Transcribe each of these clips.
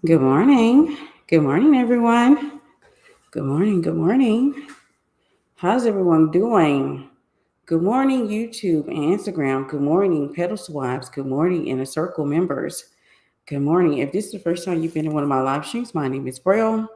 Good morning. Good morning, everyone. Good morning. Good morning. How's everyone doing? Good morning, YouTube and Instagram. Good morning, Pedestal Wives. Good morning, Inner Circle members. Good morning. If this is the first time you've been in one of my live streams, my name is Braille.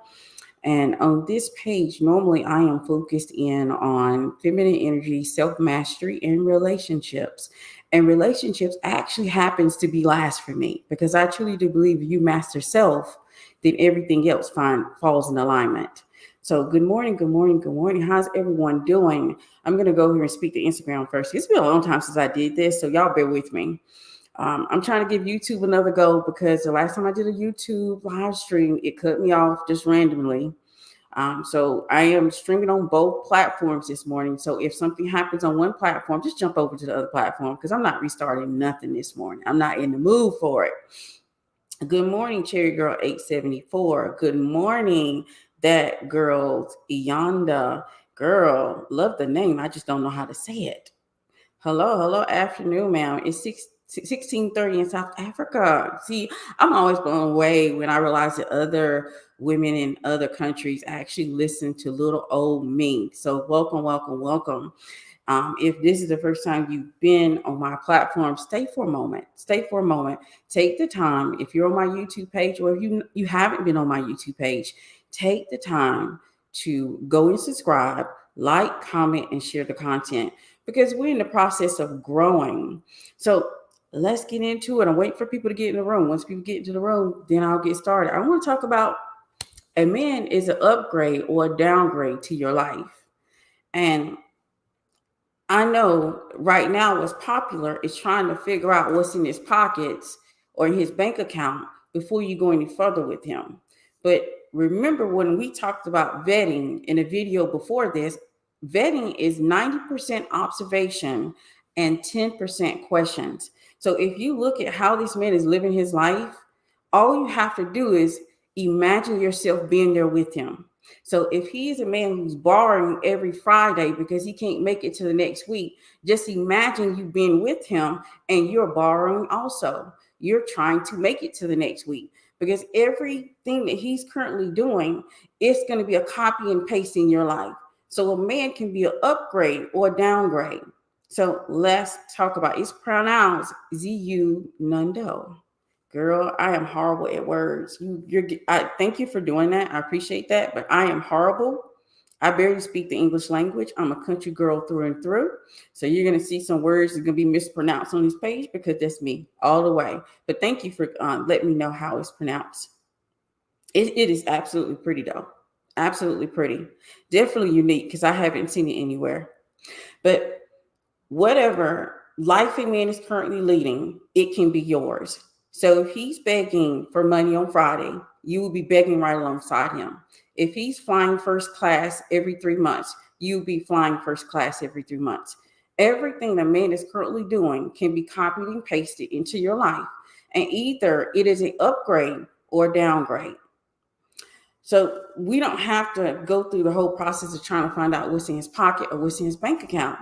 And on this page, normally I am focused in on feminine energy, self mastery, and relationships. And relationships actually happens to be last for me because I truly do believe you master self, then everything else falls in alignment. So, good morning, good morning, good morning. How's everyone doing? I'm going to go here and speak to Instagram first. It's been a long time since I did this, so y'all bear with me. I'm trying to give YouTube another go because the last time I did a YouTube live stream, it cut me off just randomly. So I am streaming on both platforms this morning. So if something happens on one platform, just jump over to the other platform because I'm not restarting nothing this morning. I'm not in the mood for it. Good morning, Cherry Girl 874. Good morning, that girl Iyanda. Girl, love the name. I just don't know how to say it. Hello, afternoon, ma'am. It's 16:30 in South Africa. See, I'm always blown away when I realize that other women in other countries actually listen to little old me. So welcome, welcome, welcome. If this is the first time you've been on my platform, stay for a moment. Stay for a moment. Take the time. If you're on my YouTube page or if you haven't been on my YouTube page, take the time to go and subscribe, like, comment, and share the content because we're in the process of growing. So let's get into it. I'm waiting for people to get in the room. Once people get into the room, then I'll get started. I want to talk about a man is an upgrade or a downgrade to your life. And I know right now what's popular is trying to figure out what's in his pockets or in his bank account before you go any further with him. But remember when we talked about vetting in a video before this, vetting is 90% observation and 10% questions. So if you look at how this man is living his life, all you have to do is imagine yourself being there with him. So if he's a man who's borrowing every Friday because he can't make it to the next week, just imagine you being with him and you're borrowing also. You're trying to make it to the next week because everything that he's currently doing is going to be a copy and paste in your life. So a man can be an upgrade or a downgrade. So let's talk about it's pronounced ZU Nundo. Girl, I am horrible at words. I thank you for doing that. I appreciate that, but I am horrible. I barely speak the English language. I'm a country girl through and through. So you're going to see some words that are going to be mispronounced on this page because that's me all the way. But thank you for letting me know how it's pronounced. It is absolutely pretty though. Absolutely pretty. Definitely unique because I haven't seen it anywhere. But whatever life a man is currently leading, it can be yours. So if he's begging for money on Friday, you will be begging right alongside him. If he's flying first class every 3 months, you'll be flying first class every 3 months. Everything a man is currently doing can be copied and pasted into your life. And either it is an upgrade or downgrade. So we don't have to go through the whole process of trying to find out what's in his pocket or what's in his bank account.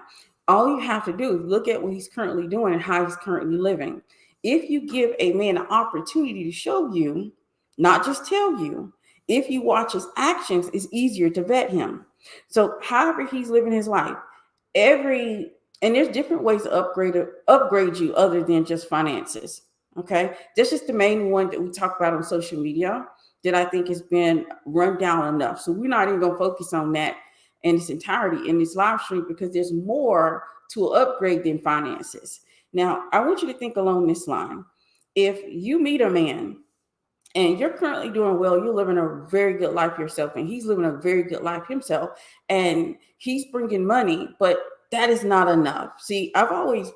All you have to do is look at what he's currently doing and how he's currently living. If you give a man an opportunity to show you, not just tell you, if you watch his actions, it's easier to vet him. So however he's living his life, and there's different ways to upgrade you other than just finances. Okay. This is the main one that we talk about on social media that I think has been run down enough. So we're not even going to focus on that in its entirety in this live stream because there's more to upgrade than finances. Now, I want you to think along this line. If you meet a man and you're currently doing well, you're living a very good life yourself, and he's living a very good life himself, and he's bringing money, but that is not enough. See, I've always,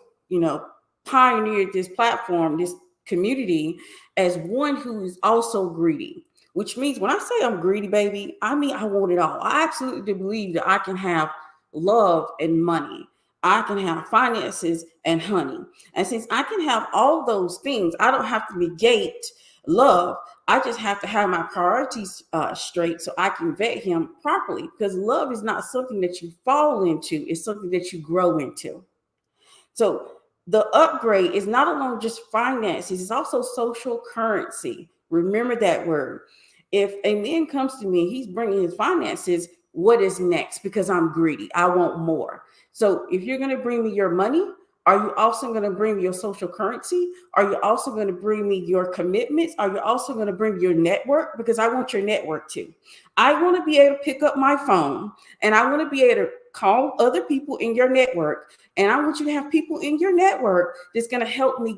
pioneered this platform, this community, as one who is also greedy. Which means when I say I'm greedy, baby, I mean I want it all. I absolutely believe that I can have love and money. I can have finances and honey. And since I can have all those things, I don't have to negate love. I just have to have my priorities straight so I can vet him properly, because love is not something that you fall into. It's something that you grow into. So the upgrade is not alone just finances, it's also social currency, Remember that word. If a man comes to me, he's bringing his finances, what is next? Because I'm greedy. I want more. So if you're going to bring me your money, are you also going to bring me your social currency? Are you also going to bring me your commitments? Are you also going to bring your network? Because I want your network too. I want to be able to pick up my phone and I want to be able to call other people in your network. And I want you to have people in your network that's going to help me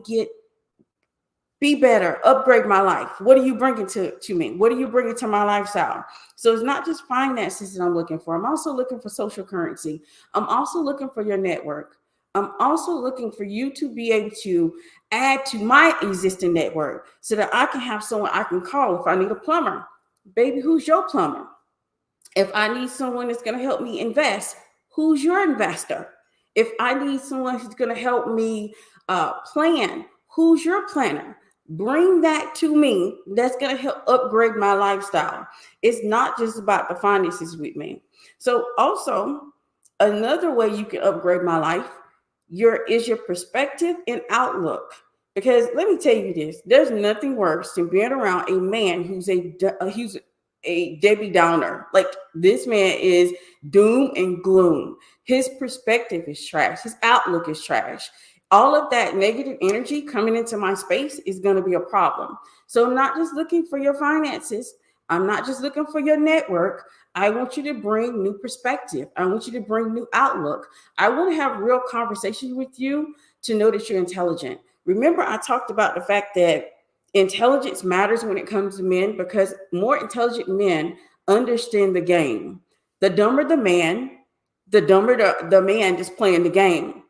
be better, upgrade my life. What are you bringing to me? What are you bringing to my lifestyle? So it's not just finances that I'm looking for. I'm also looking for social currency. I'm also looking for your network. I'm also looking for you to be able to add to my existing network so that I can have someone I can call if I need a plumber. Baby, who's your plumber? If I need someone that's going to help me invest, who's your investor? If I need someone who's going to help me plan, who's your planner? Bring that to me. That's going to help upgrade my lifestyle. It's not just about the finances with me. So also, another way you can upgrade my life is your perspective and outlook. Because let me tell you this, there's nothing worse than being around a man who's a Debbie Downer. Like, this man is doom and gloom. His perspective is trash. His outlook is trash. All of that negative energy coming into my space is going to be a problem. So I'm not just looking for your finances. I'm not just looking for your network. I want you to bring new perspective. I want you to bring new outlook. I want to have real conversations with you to know that you're intelligent. Remember, I talked about the fact that intelligence matters when it comes to men because more intelligent men understand the game. The dumber the man, the dumber the man just playing the game.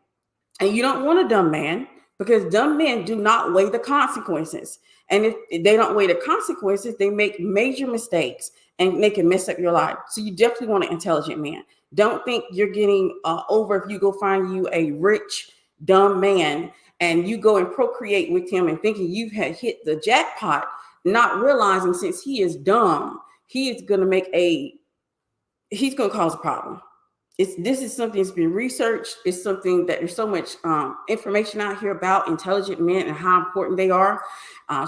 And you don't want a dumb man because dumb men do not weigh the consequences. And if they don't weigh the consequences, they make major mistakes and they can mess up your life. So you definitely want an intelligent man. Don't think you're getting over if you go find you a rich, dumb man and you go and procreate with him and thinking you had hit the jackpot, not realizing since he is dumb, he's going to cause a problem. This is something that's been researched. It's something that there's so much information out here about intelligent men and how important they are.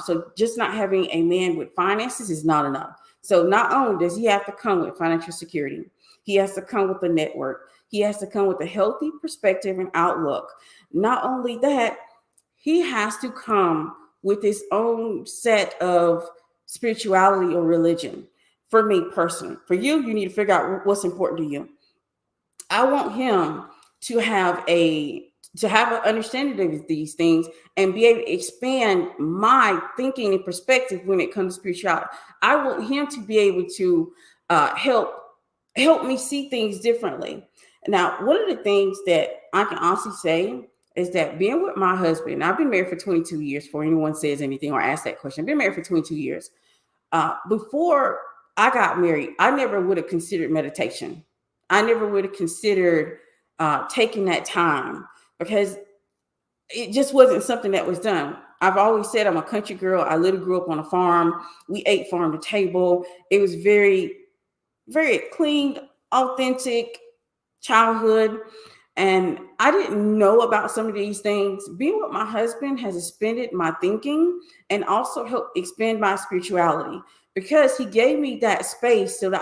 So just not having a man with finances is not enough. So not only does he have to come with financial security, he has to come with a network. He has to come with a healthy perspective and outlook. Not only that, he has to come with his own set of spirituality or religion. For me personally, for you, you need to figure out what's important to you. I want him to have an understanding of these things and be able to expand my thinking and perspective when it comes to spirituality. I want him to be able to help me see things differently. Now, one of the things that I can honestly say is that being with my husband, I've been married for 22 years before anyone says anything or asks that question. I've been married for 22 years. Before I got married, I never would have considered meditation. I never would have considered taking that time because it just wasn't something that was done. I've always said I'm a country girl. I literally grew up on a farm. We ate farm to table. It was very, very clean, authentic childhood. And I didn't know about some of these things. Being with my husband has expanded my thinking and also helped expand my spirituality because he gave me that space so that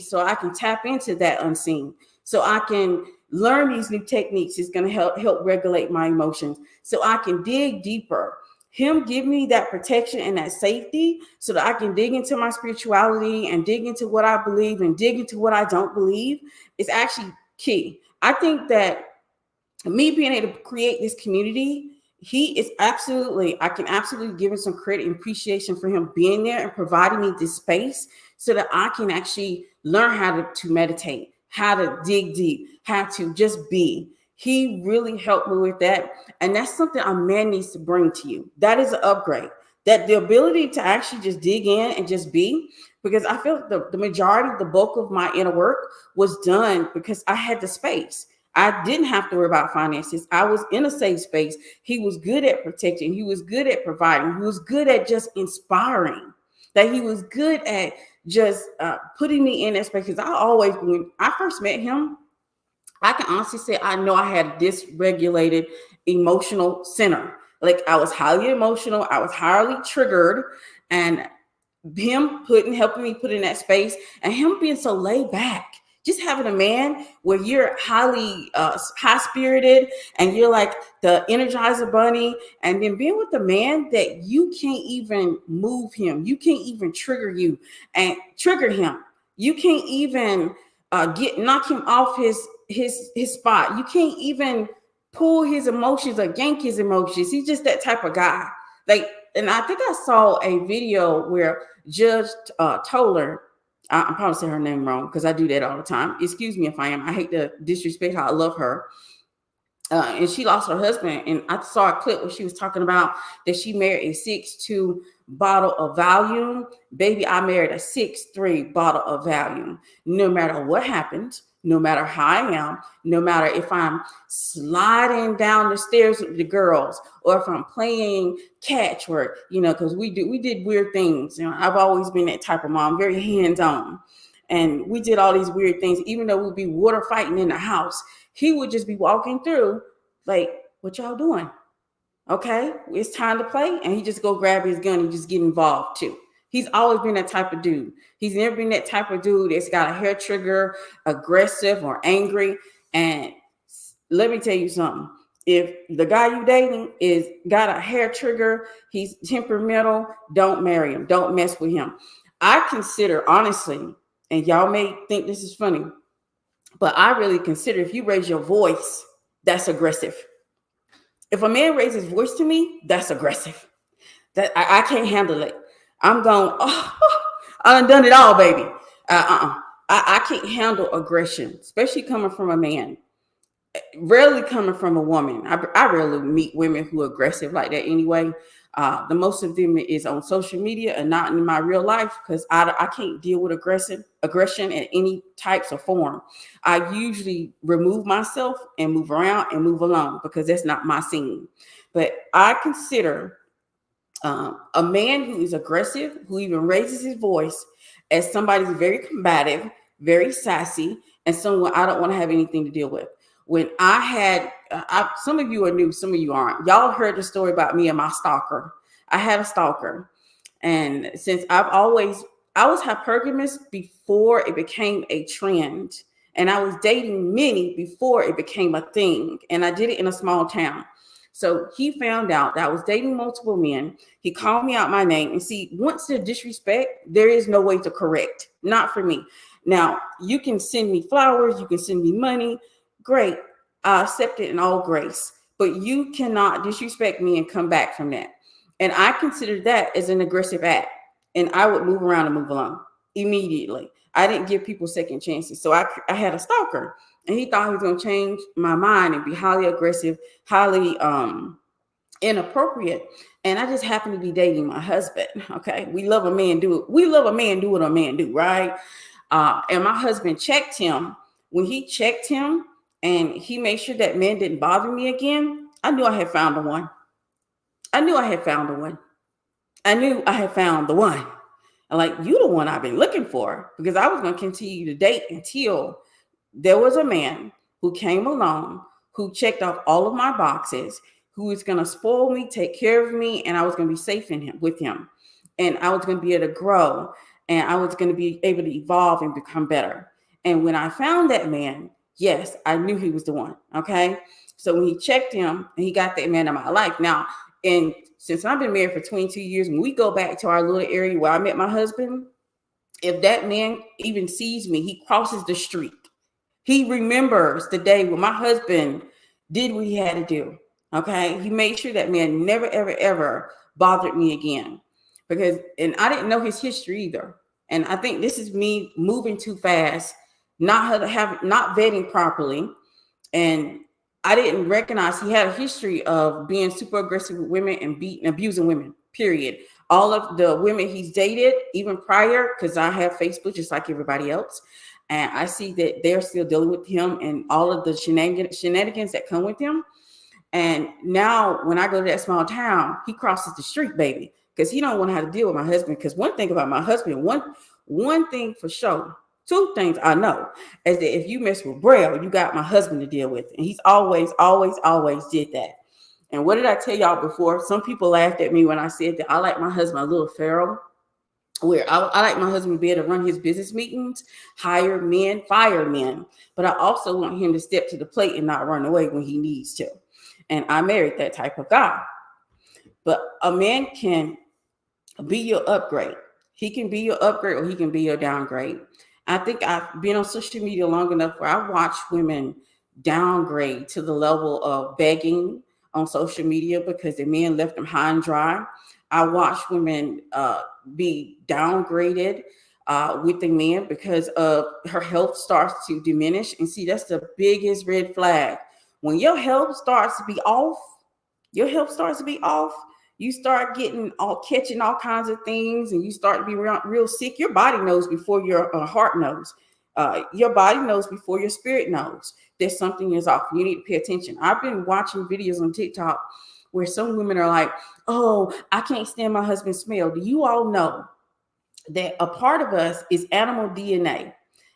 so I can tap into that unseen, so I can learn these new techniques. It's going to help regulate my emotions so I can dig deeper. Him give me that protection and that safety so that I can dig into my spirituality and dig into what I believe and dig into what I don't believe is actually key. I think that me being able to create this community, I can absolutely give him some credit and appreciation for him being there and providing me this space so that I can actually learn how to meditate, how to dig deep, how to just be. He really helped me with that. And that's something a man needs to bring to you. That is an upgrade. That the ability to actually just dig in and just be, because I feel the majority, the bulk of my inner work was done because I had the space. I didn't have to worry about finances. I was in a safe space. He was good at protecting. He was good at providing. He was good at just inspiring. That he was good at just putting me in that space. Because when I first met him, I can honestly say I know I had a dysregulated emotional center. Like I was highly emotional. I was highly triggered. And him helping me put in that space, and him being so laid back, just having a man where you're highly high spirited and you're like the Energizer bunny, and then being with a man that you can't even move him, you can't even trigger him, you can't even knock him off his spot, you can't even pull his emotions or yank his emotions. He's just that type of guy. Like, and I think I saw a video where Judge Toller, I'm probably saying her name wrong because I do that all the time. Excuse me if I am. I hate to disrespect her. I love her. And she lost her husband. And I saw a clip where she was talking about that she married a 6'2" bottle of Valium. Baby, I married a 6'3" bottle of Valium. No matter what happens, no matter how I am, no matter if I'm sliding down the stairs with the girls or if I'm playing catch work, because we did weird things. I've always been that type of mom, very hands-on. And we did all these weird things, even though we'd be water fighting in the house. He would just be walking through like, what y'all doing? Okay, it's time to play. And he just go grab his gun and just get involved too. He's always been that type of dude. He's never been that type of dude that's got a hair trigger, aggressive or angry. And let me tell you something. If the guy you dating is got a hair trigger, he's temperamental, don't marry him. Don't mess with him. I consider, honestly, and y'all may think this is funny, but I really consider if you raise your voice, that's aggressive. If a man raises his voice to me, that's aggressive. That I can't handle it. I'm going, I done it all, baby. I can't handle aggression, especially coming from a man. Rarely coming from a woman. I rarely meet women who are aggressive like that anyway. The most of them is on social media and not in my real life, because I can't deal with aggression in any types of form. I usually remove myself and move around and move along because that's not my scene. But I consider a man who is aggressive, who even raises his voice, as somebody who's very combative, very sassy, and someone I don't want to have anything to deal with. When I had, some of you are new, some of you aren't. Y'all heard the story about me and my stalker. I had a stalker. And since I was hypergamous before it became a trend. And I was dating many before it became a thing. And I did it in a small town. So he found out that I was dating multiple men. He called me out my name. And see, once there's disrespect, there is no way to correct. Not for me. Now, you can send me flowers. You can send me money. Great. I accept it in all grace. But you cannot disrespect me and come back from that. And I consider that as an aggressive act. And I would move around and move along immediately. I didn't give people second chances. So I had a stalker. And he thought he was going to change my mind and be highly aggressive, highly inappropriate. And I just happened to be dating my husband. Okay. We love a man do it. We love a man do what a man do, right? And my husband checked him. When he checked him and he made sure that man didn't bother me again, I knew I had found the one. I knew I had found the one. I'm like, you the one I've been looking for, because I was going to continue to date until there was a man who came along, who checked off all of my boxes, who was going to spoil me, take care of me, and I was going to be safe with him. And I was going to be able to grow, and I was going to be able to evolve and become better. And when I found that man, yes, I knew he was the one. Okay. So when he checked him and he got that man in my life. Now, and since I've been married for 22 years, when we go back to our little area where I met my husband, if that man even sees me, he crosses the street. He remembers the day when my husband did what he had to do. Okay. He made sure that man never, ever, ever bothered me again, and I didn't know his history either. And I think this is me moving too fast, not vetting properly. And I didn't recognize he had a history of being super aggressive with women and abusing women, period. All of the women he's dated, even prior, because I have Facebook just like everybody else. And I see that they're still dealing with him and all of the shenanigans that come with him. And now when I go to that small town, he crosses the street, baby, because he don't want to have to deal with my husband. Because one thing about my husband, one thing for sure, two things I know is that if you mess with Braille, you got my husband to deal with. And he's always, always, always did that. And what did I tell y'all before? Some people laughed at me when I said that I like my husband a little feral, where I like my husband to be able to run his business meetings, hire men, fire men. But I also want him to step to the plate and not run away when he needs to. And I married that type of guy. But a man can be your upgrade. He can be your upgrade or he can be your downgrade. I think I've been on social media long enough where I watch women downgrade to the level of begging on social media because the men left them high and dry. I watch women be downgraded with the men because of her health starts to diminish. And see, that's the biggest red flag. When your health starts to be off, your health starts to be off, you start getting all catching all kinds of things and you start to be real sick. Your body knows before your heart knows. Your body knows before your spirit knows that something is off. You need to pay attention. I've been watching videos on TikTok where some women are like, oh, I can't stand my husband's smell. Do you all know that a part of us is animal DNA?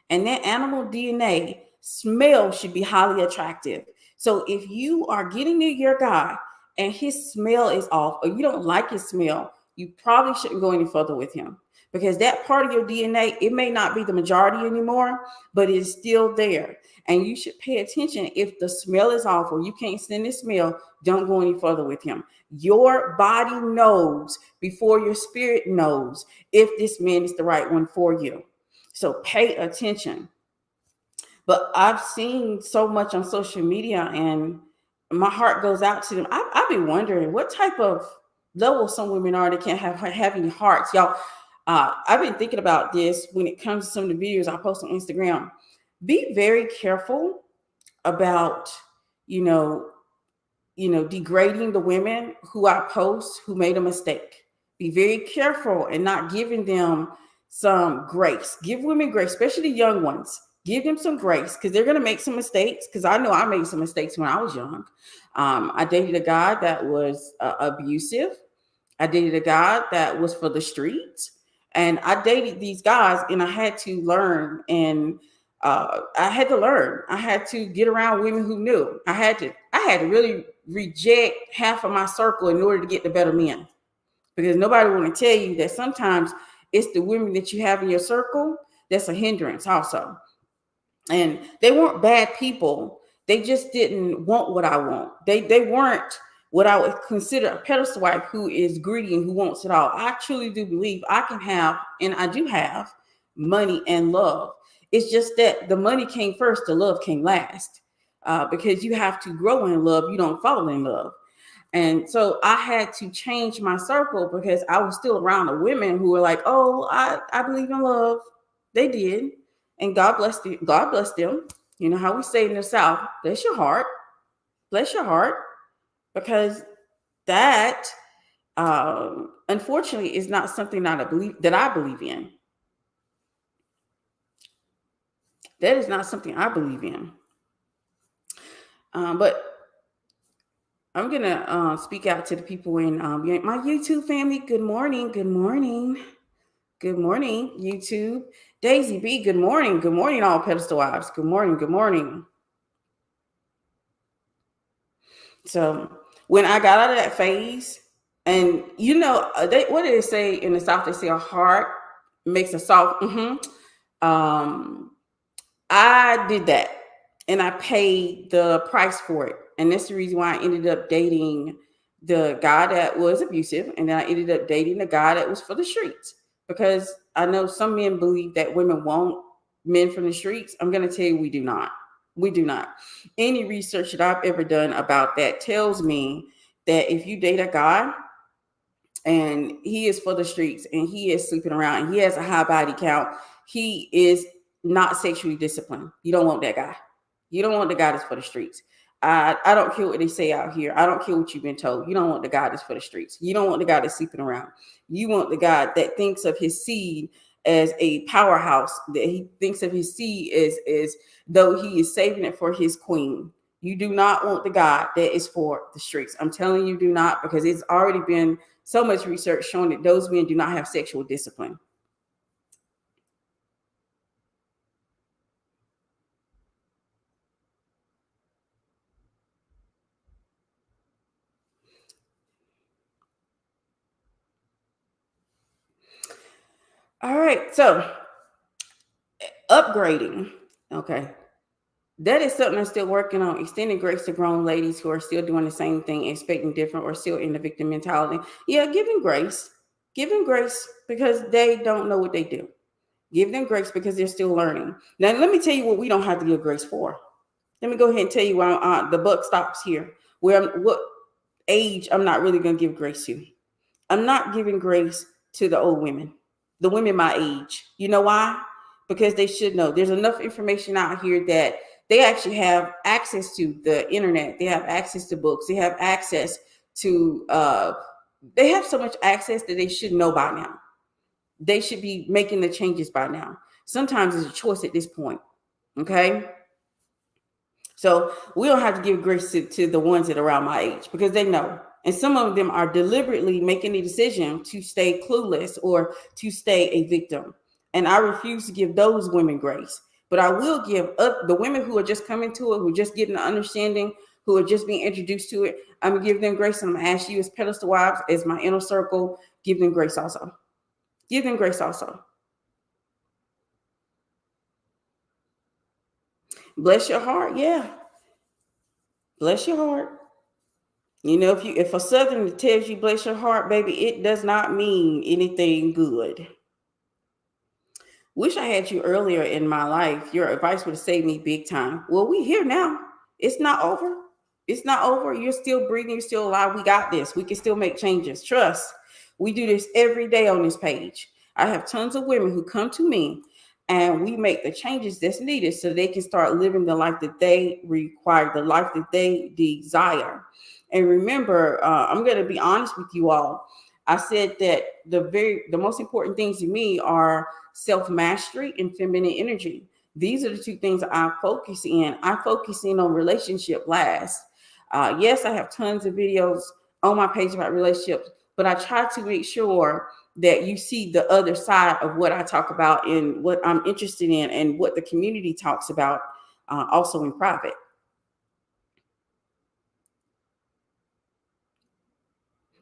And that animal DNA smell should be highly attractive. So if you are getting near your guy and his smell is off or you don't like his smell, you probably shouldn't go any further with him, because that part of your DNA, it may not be the majority anymore, but it's still there. And you should pay attention. If the smell is off or you can't stand the smell, don't go any further with him. Your body knows before your spirit knows if this man is the right one for you. So pay attention. But I've seen so much on social media and my heart goes out to them. I've been wondering what type of level some women are that can't have having hearts. Y'all, I've been thinking about this when it comes to some of the videos I post on Instagram. Be very careful about, you know, degrading the women who I post who made a mistake. Be very careful and not giving them some grace. Give women grace, especially the young ones. Give them some grace because they're going to make some mistakes. Because I know I made some mistakes when I was young. I dated a guy that was abusive. I dated a guy that was for the streets. And I dated these guys and I had to learn and I had to learn. I had to get around women who knew. I had to really reject half of my circle in order to get the better men. Because nobody want to tell you that sometimes it's the women that you have in your circle that's a hindrance also. And they weren't bad people. They just didn't want what I want. They weren't what I would consider a pedestal wife who is greedy and who wants it all. I truly do believe I can have, and I do have, money and love. It's just that the money came first, the love came last. Because you have to grow in love, you don't fall in love. And so I had to change my circle because I was still around the women who were like, oh, I believe in love. They did. And God bless them. God bless them. You know how we say in the South, bless your heart. Bless your heart. Because that unfortunately is not something that I believe in. That is not something I believe in. But I'm gonna speak out to the people in my YouTube family. Good morning. Good morning. Good morning, YouTube. Daisy B, good morning. Good morning, all pedestal wives. Good morning. Good morning. So when I got out of that phase, and what did they say in the South? They say a heart makes a soft. I did that, and I paid the price for it, and that's the reason why I ended up dating the guy that was abusive, and then I ended up dating the guy that was for the streets. Because I know some men believe that women want men from the streets. I'm going to tell you, we do not. We do not. Any research that I've ever done about that tells me that if you date a guy and he is for the streets and he is sleeping around and he has a high body count, he is not sexually disciplined. You don't want that guy. You don't want the guy that's for the streets. I don't care what they say out here. I don't care what you've been told. You don't want the guy that's for the streets. You don't want the guy that's sleeping around. You want the guy that thinks of his seed as a powerhouse, that he thinks of his seed as though he is saving it for his queen. You do not want the guy that is for the streets. I'm telling you, do not, because it's already been so much research showing that those men do not have sexual discipline. All right. So upgrading. Okay. That is something I'm still working on. Extending grace to grown ladies who are still doing the same thing, expecting different, or still in the victim mentality. Yeah, give them grace. Give them grace because they don't know what they do. Give them grace because they're still learning. Now, let me tell you what we don't have to give grace for. Let me go ahead and tell you why the buck stops here. What age I'm not really going to give grace to. I'm not giving grace to the old women, the women my age. You know why? Because they should know. There's enough information out here that they actually have access to the internet. They have access to books. They have access to, they have so much access that they should know by now. They should be making the changes by now. Sometimes it's a choice at this point. Okay. So we don't have to give grace to the ones that are around my age because they know. And some of them are deliberately making a decision to stay clueless or to stay a victim. And I refuse to give those women grace. But I will give up the women who are just coming to it, who are just getting the understanding, who are just being introduced to it. I'm going to give them grace. And I'm going to ask you as Pedestal wives, as my inner circle, give them grace also. Give them grace also. Bless your heart. Yeah. Bless your heart. You know, if a Southerner tells you bless your heart, baby, it does not mean anything good. Wish I had you earlier in my life. Your advice would have saved me big time. Well, we here now. It's not over. It's not over. You're still breathing. You're still alive. We got this. We can still make changes. Trust. We do this every day on this page. I have tons of women who come to me and we make the changes that's needed so they can start living the life that they require, the life that they desire. And remember, I'm going to be honest with you all. I said that the most important things to me are self-mastery and feminine energy. These are the two things I focus in. I focus in on relationship last. Yes, I have tons of videos on my page about relationships, but I try to make sure that you see the other side of what I talk about and what I'm interested in and what the community talks about also in private.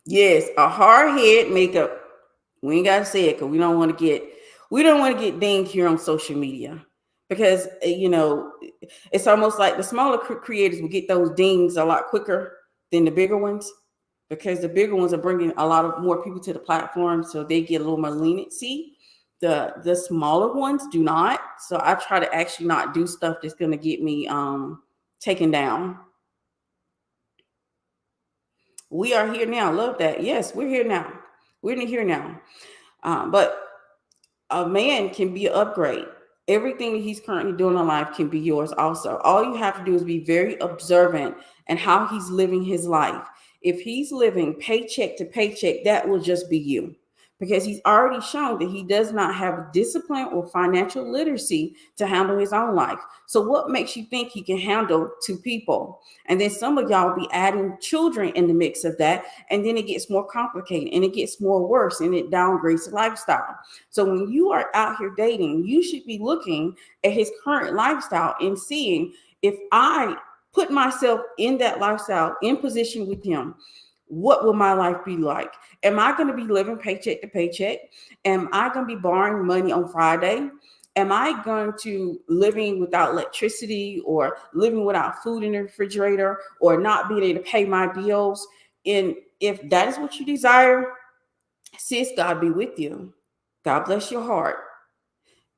Yes, a hard head makeup. We ain't gotta say it because we don't want to get dinged here on social media because it's almost like the smaller creators will get those dings a lot quicker than the bigger ones because the bigger ones are bringing a lot of more people to the platform, so they get a little more leniency. The smaller ones do not. So I try to actually not do stuff that's gonna get me taken down. We are here now. Love that. Yes, we're here now. We're here now. But a man can be an upgrade. Everything that he's currently doing in life can be yours also. All you have to do is be very observant and how he's living his life. If he's living paycheck to paycheck, that will just be you because he's already shown that he does not have discipline or financial literacy to handle his own life. So what makes you think he can handle two people? And then some of y'all be adding children in the mix of that, and then it gets more complicated and it gets more worse and it downgrades the lifestyle. So when you are out here dating, you should be looking at his current lifestyle and seeing if I put myself in that lifestyle in position with him, what will my life be like? Am I going to be living paycheck to paycheck? Am I going to be borrowing money on Friday? Am I going to living without electricity or living without food in the refrigerator or not being able to pay my bills? And if that is what you desire, sis, God be with you. God bless your heart.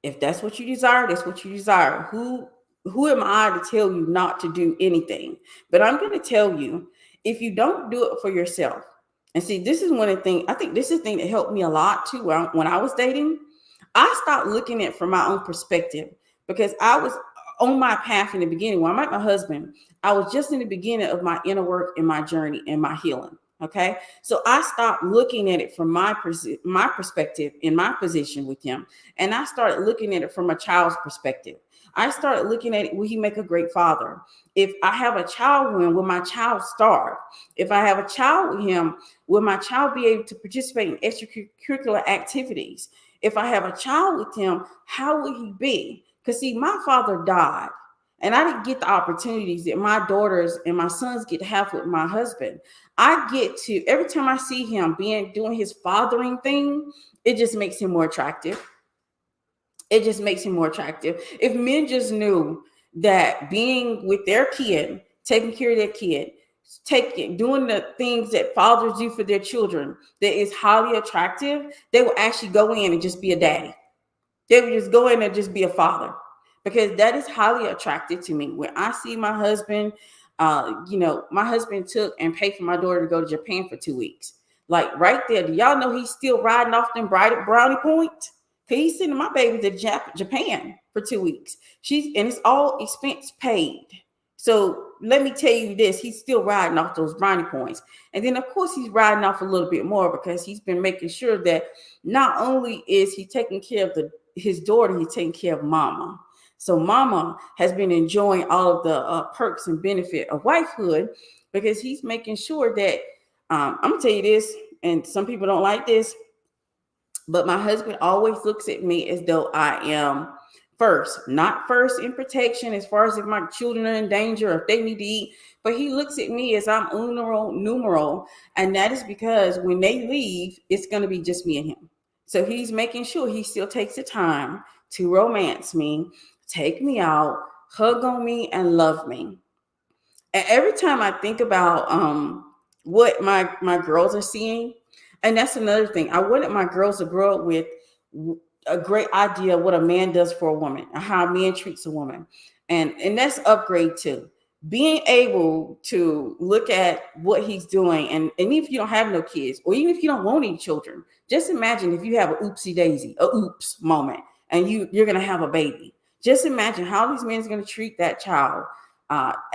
If that's what you desire, that's what you desire. Who am I to tell you not to do anything? But I'm going to tell you, if you don't do it for yourself, and see, this is one of the things, I think this is the thing that helped me a lot too. When I was dating, I stopped looking at it from my own perspective because I was on my path in the beginning. When I met my husband, I was just in the beginning of my inner work and my journey and my healing. Okay. So I stopped looking at it from my perspective in my position with him. And I started looking at it from a child's perspective. I started looking at it, will he make a great father? If I have a child with him, will my child starve? If I have a child with him, will my child be able to participate in extracurricular activities? If I have a child with him, how will he be? Because see, my father died. And I didn't get the opportunities that my daughters and my sons get to have with my husband. I get to, every time I see him doing his fathering thing, it just makes him more attractive. It just makes him more attractive. If men just knew that being with their kid, taking care of their kid, doing the things that fathers do for their children, that is highly attractive, they will actually go in and just be a daddy. They would just go in and just be a father, because that is highly attractive to me. When I see my husband, my husband took and paid for my daughter to go to Japan for 2 weeks. Like right there, do y'all know he's still riding off them brownie points? Cause he's sending my baby to Japan for 2 weeks. And it's all expense paid. So let me tell you this, he's still riding off those brownie points. And then of course he's riding off a little bit more, because he's been making sure that not only is he taking care of his daughter, he's taking care of mama. So mama has been enjoying all of the perks and benefit of wifehood, because he's making sure that, I'm gonna tell you this, and some people don't like this, but my husband always looks at me as though I am first, not first in protection as far as if my children are in danger or if they need to eat, but he looks at me as I'm numero, and that is because when they leave, it's going to be just me and him. So he's making sure he still takes the time to romance me, take me out, hug on me, and love me. And every time I think about what my girls are seeing, and that's another thing, I wanted my girls to grow up with a great idea of what a man does for a woman and how a man treats a woman. And that's upgrade too. Being able to look at what he's doing, and even if you don't have no kids, or even if you don't want any children, just imagine if you have a oopsie daisy, a oops moment, and you're going to have a baby. Just imagine how these men are going to treat that child.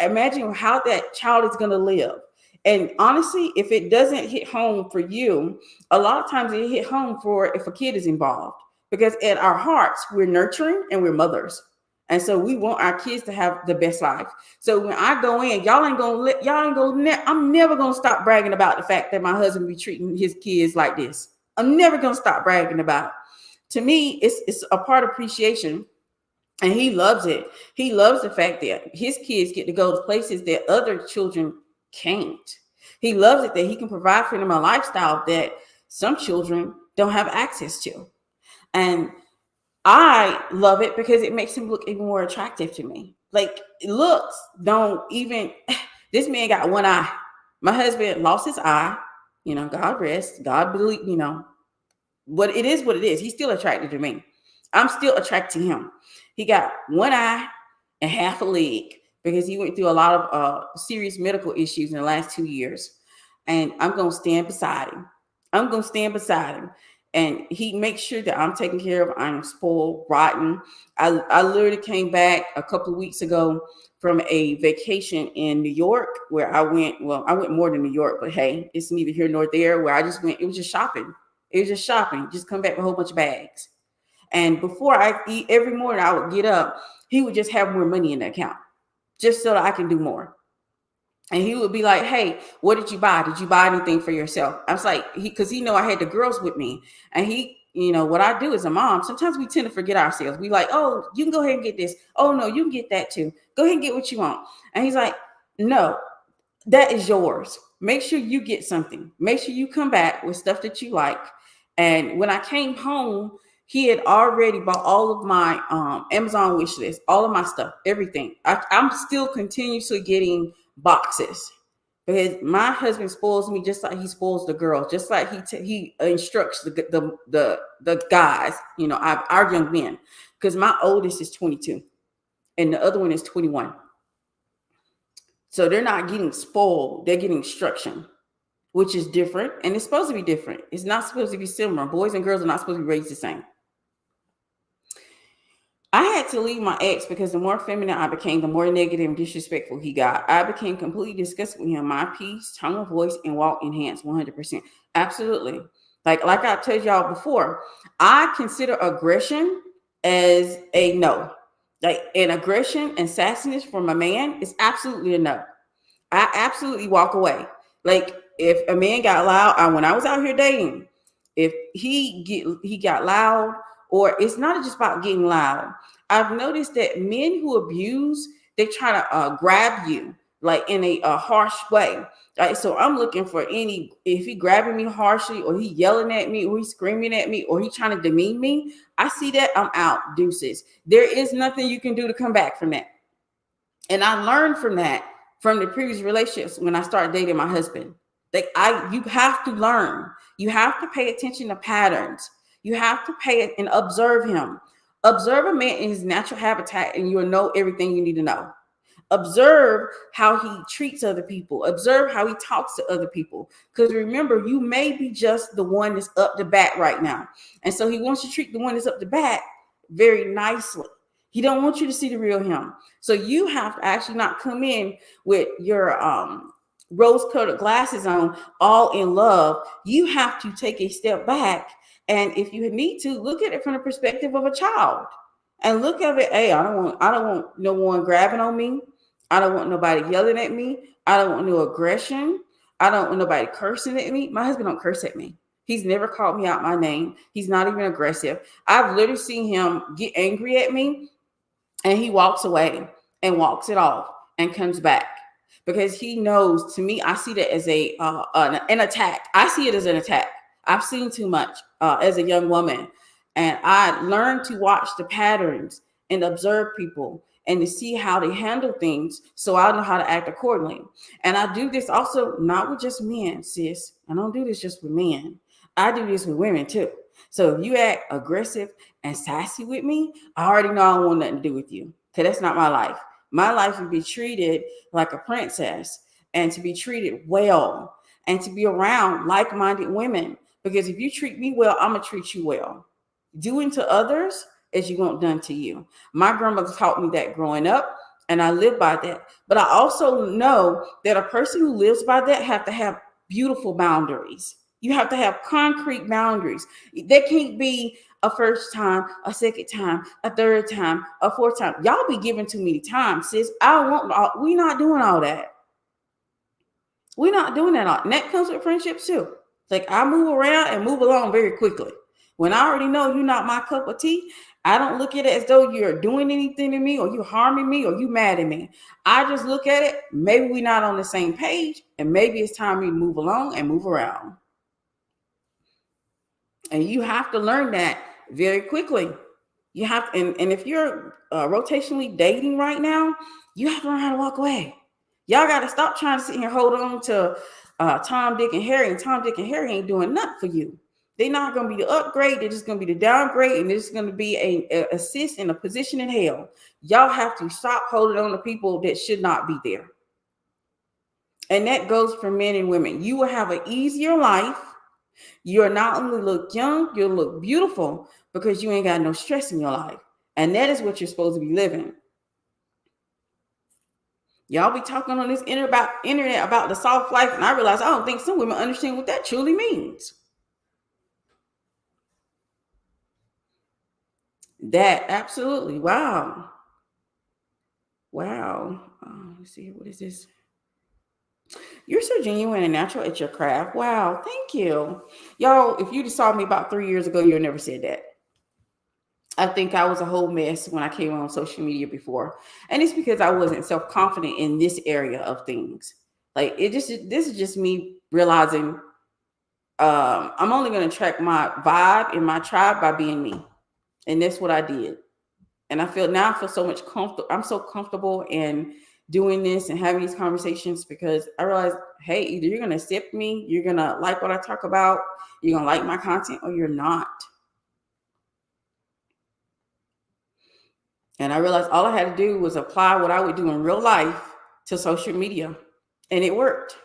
Imagine how that child is going to live. And honestly, if it doesn't hit home for you, a lot of times it hit home for if a kid is involved, because at our hearts, we're nurturing and we're mothers. And so we want our kids to have the best life. So when I go in, I'm never going to stop bragging about the fact that my husband be treating his kids like this. I'm never going to stop bragging about it. To me, it's a part of appreciation. And he loves it. He loves the fact that his kids get to go to places that other children can't. He loves it that he can provide for them a lifestyle that some children don't have access to. And I love it because it makes him look even more attractive to me. Like, looks don't even, this man got one eye. My husband lost his eye, God rest, God believe, but it is what it is. He's still attracted to me. I'm still attracted to him. He got one eye and half a leg because he went through a lot of serious medical issues in the last 2 years. And I'm going to stand beside him. And he makes sure that I'm taken care of. I'm spoiled, rotten. I literally came back a couple of weeks ago from a vacation in New York where I went more than New York, but hey, it's neither here nor there, where I just went. It was just shopping. Just come back with a whole bunch of bags. And before I eat every morning, I would get up. He would just have more money in the account just so that I can do more. And he would be like, hey, what did you buy? Did you buy anything for yourself? I was like, because he know I had the girls with me. And he, what I do as a mom, sometimes we tend to forget ourselves. We like, oh, you can go ahead and get this. Oh, no, you can get that too. Go ahead and get what you want. And he's like, no, that is yours. Make sure you get something. Make sure you come back with stuff that you like. And when I came home, he had already bought all of my Amazon wish list, all of my stuff, everything. I'm still continuously getting boxes because my husband spoils me just like he spoils the girls, just like he instructs the guys, our young men. Because my oldest is 22 and the other one is 21. So they're not getting spoiled; they're getting instruction, which is different, and it's supposed to be different. It's not supposed to be similar. Boys and girls are not supposed to be raised the same. I had to leave my ex because the more feminine I became, the more negative and disrespectful he got. I became completely disgusted with him. My peace, tone of voice, and walk enhanced 100%. Absolutely. Like I told y'all before, I consider aggression as a no. Like an aggression and sassiness from a man is absolutely a no. I absolutely walk away. Like if a man got loud, when I was out here dating, if he got loud, or it's not just about getting loud. I've noticed that men who abuse they try to grab you like in a harsh way. Right? So I'm looking for if he grabbing me harshly, or he yelling at me, or he screaming at me, or he trying to demean me. I see that, I'm out, deuces. There is nothing you can do to come back from that. And I learned from that from the previous relationships when I started dating my husband. You have to learn. You have to pay attention to patterns. You have to pay it and observe him. Observe a man in his natural habitat, and you'll know everything you need to know. Observe how he treats other people. Observe how he talks to other people. Because remember, you may be just the one that's up the bat right now. And so he wants you to treat the one that's up the bat very nicely. He don't want you to see the real him. So you have to actually not come in with your rose-colored glasses on, all in love. You have to take a step back, and if you need to, look at it from the perspective of a child, and look at it. Hey, I don't want no one grabbing on me. I don't want nobody yelling at me. I don't want no aggression. I don't want nobody cursing at me. My husband don't curse at me. He's never called me out my name. He's not even aggressive. I've literally seen him get angry at me, and he walks away and walks it off and comes back, because he knows, to me, I see that as an attack. I see it as an attack. I've seen too much as a young woman, and I learned to watch the patterns and observe people and to see how they handle things, so I know how to act accordingly. And I do this also not with just men, sis. I don't do this just with men. I do this with women too. So if you act aggressive and sassy with me, I already know I don't want nothing to do with you, because that's not my life. My life would be treated like a princess, and to be treated well, and to be around like-minded women. Because if you treat me well, I'm going to treat you well. Do unto others as you want done to you. My grandmother taught me that growing up, and I live by that. But I also know that a person who lives by that have to have beautiful boundaries. You have to have concrete boundaries. There can't be a first time, a second time, a third time, a fourth time. Y'all be giving too many times, sis. We're not doing all that. We're not doing that all. And that comes with friendships too. Like, I move around and move along very quickly. When I already know you're not my cup of tea, I don't look at it as though you're doing anything to me, or you harming me, or you mad at me. I just look at it, maybe we're not on the same page, and maybe it's time we move along and move around. And you have to learn that very quickly. You have to, and if you're rotationally dating right now, you have to learn how to walk away. Y'all got to stop trying to sit here, hold on to Tom, Dick, and Harry. And Tom, Dick, and Harry ain't doing nothing for you. They're not going to be the upgrade. They're just going to be the downgrade. And it's going to be a assist in a position in hell. Y'all have to stop holding on to people that should not be there. And that goes for men and women. You will have an easier life. You'll not only look young, you'll look beautiful, because you ain't got no stress in your life. And that is what you're supposed to be living. Y'all be talking on this internet about the soft life, and I realize I don't think some women understand what that truly means. That, absolutely. Wow. Let's see, what is this? You're so genuine and natural at your craft. Wow, thank you. Y'all, if you just saw me about 3 years ago, you'd never said that. I think I was a whole mess when I came on social media before. And it's because I wasn't self-confident in this area of things. Like, this is just me realizing I'm only going to track my vibe and my tribe by being me. And that's what I did. And I feel so much comfortable. I'm so comfortable in doing this and having these conversations, because I realized, hey, either you're going to accept me, you're going to like what I talk about, you're going to like my content, or you're not. And I realized all I had to do was apply what I would do in real life to social media. And it worked.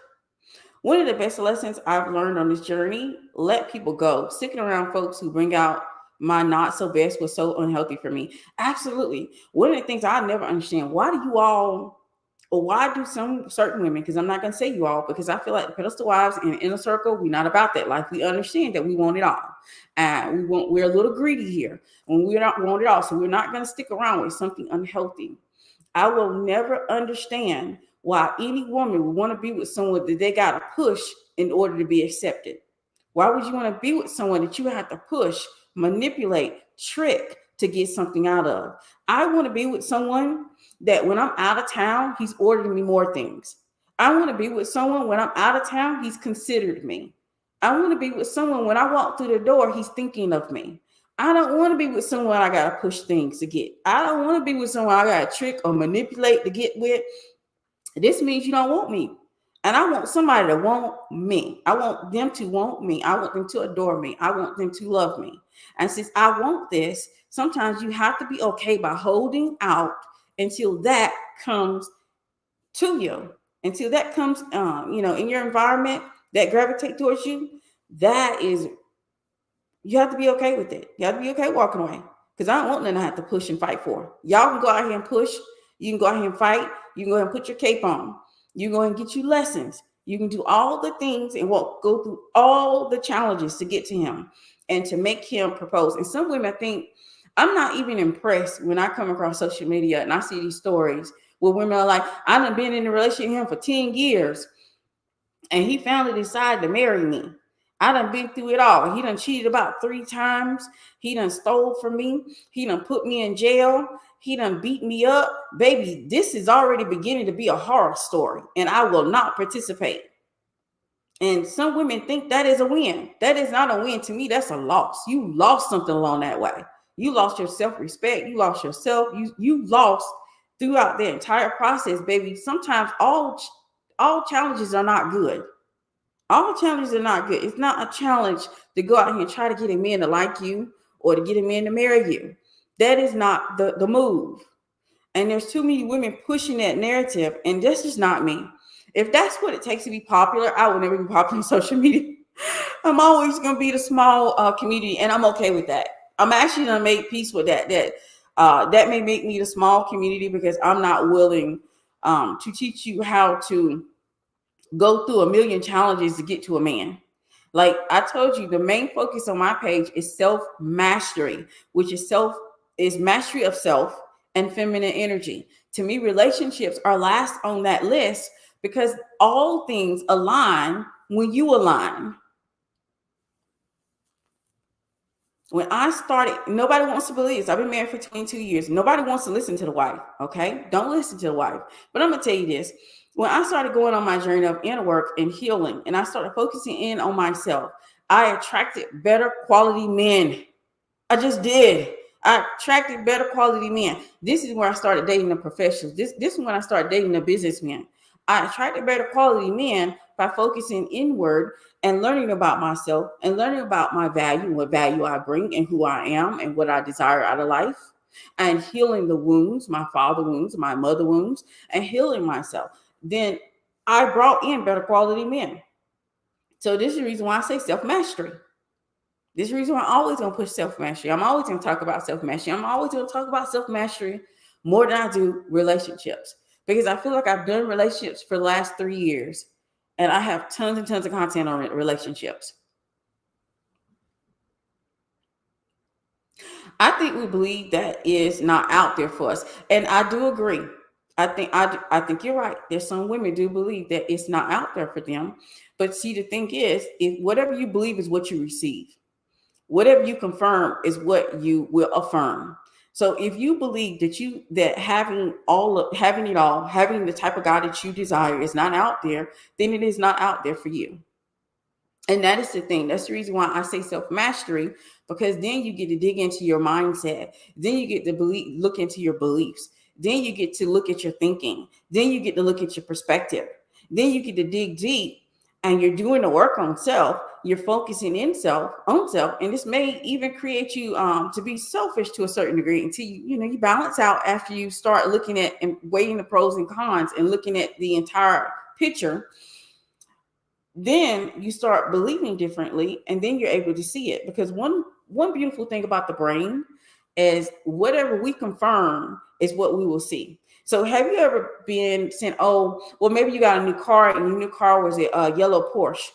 One of the best lessons I've learned on this journey: let people go. Sticking around folks who bring out my not so best was so unhealthy for me. Absolutely. One of the things I never understand, why do some certain women, because I'm not going to say you all, because I feel like the Pedestal wives in the inner circle, we're not about that life. We understand that we want it all. And we're a little greedy here, and we don't want it all. So we're not going to stick around with something unhealthy. I will never understand why any woman would want to be with someone that they got to push in order to be accepted. Why would you want to be with someone that you have to push, manipulate, trick to get something out of. I want to be with someone that when I'm out of town, he's ordering me more things. I want to be with someone when I'm out of town, he's considered me. I want to be with someone when I walk through the door, he's thinking of me. I don't want to be with someone I got to push things to get. I don't want to be with someone I got to trick or manipulate to get with. This means you don't want me. And I want somebody to want me. I want them to want me. I want them to adore me. I want them to love me. And since I want this, sometimes you have to be okay by holding out until that comes to you, until that comes, in your environment that gravitate towards you. That is, you have to be okay with it. You have to be okay walking away, because I don't want nothing to have to push and fight for. Y'all can go out here and push. You can go out here and fight. You can go ahead and put your cape on. You can go ahead and get you lessons. You can do all the things and go through all the challenges to get to him and to make him propose. And some women, I think, I'm not even impressed when I come across social media and I see these stories where women are like, I done been in a relationship with him for 10 years and he finally decided to marry me. I done been through it all. He done cheated about 3 times. He done stole from me. He done put me in jail. He done beat me up. Baby, this is already beginning to be a horror story, and I will not participate. And some women think that is a win. That is not a win. To me, that's a loss. You lost something along that way. You lost your self-respect. You lost yourself. You lost throughout the entire process, baby. Sometimes all challenges are not good. All challenges are not good. It's not a challenge to go out here and try to get a man to like you or to get a man to marry you. That is not the move. And there's too many women pushing that narrative, and that's just not me. If that's what it takes to be popular, I will never be popular on social media. I'm always going to be the small community, and I'm okay with that. I'm actually going to make peace with that. That may make me the small community, because I'm not willing to teach you how to go through a million challenges to get to a man. Like I told you, the main focus on my page is self-mastery, which is mastery of self and feminine energy. To me, relationships are last on that list, because all things align when you align. When I started, nobody wants to believe this. I've been married for 22 years. Nobody wants to listen to the wife, okay? Don't listen to the wife. But I'm going to tell you this. When I started going on my journey of inner work and healing, and I started focusing in on myself, I attracted better quality men. I just did. I attracted better quality men. This is where I started dating the professionals. This is when I started dating the businessmen. I attracted better quality men by focusing inward and learning about myself and learning about my value, what value I bring and who I am and what I desire out of life, and healing the wounds, my father wounds, my mother wounds, and healing myself. Then I brought in better quality men. So this is the reason why I say self-mastery. This is the reason why I'm always going to push self-mastery. I'm always going to talk about self-mastery. I'm always going to talk about self-mastery more than I do relationships, because I feel like I've done relationships for the last 3 years, and I have tons and tons of content on relationships. I think we believe that is not out there for us. And I do agree. I think you're right. There's some women do believe that it's not out there for them. But see, the thing is, if whatever you believe is what you receive. Whatever you confirm is what you will affirm. So if you believe that having it all, having the type of God that you desire is not out there, then it is not out there for you. And that is the thing. That's the reason why I say self-mastery, because then you get to dig into your mindset. Then you get to look into your beliefs. Then you get to look at your thinking. Then you get to look at your perspective. Then you get to dig deep, and you're doing the work on self. You're focusing on self, and this may even create you to be selfish to a certain degree until you balance out after you start looking at and weighing the pros and cons and looking at the entire picture. Then you start believing differently, and then you're able to see it. Because one beautiful thing about the brain is whatever we confirm is what we will see. So have you ever been saying, oh, well, maybe you got a new car and your new car was a yellow Porsche.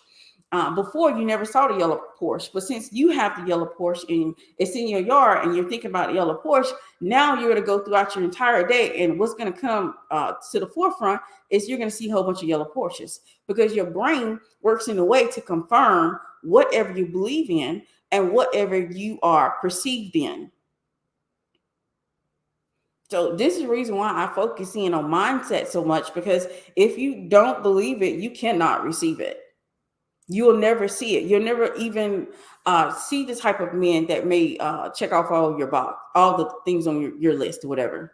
Before, you never saw the yellow Porsche, but since you have the yellow Porsche and it's in your yard and you're thinking about the yellow Porsche, now you're going to go throughout your entire day, and what's going to come to the forefront is you're going to see a whole bunch of yellow Porsches, because your brain works in a way to confirm whatever you believe in and whatever you are perceived in. So this is the reason why I focus in on mindset so much, because if you don't believe it, you cannot receive it. You'll never see it. You'll never even see the type of men that may check off all your box, all the things on your list or whatever.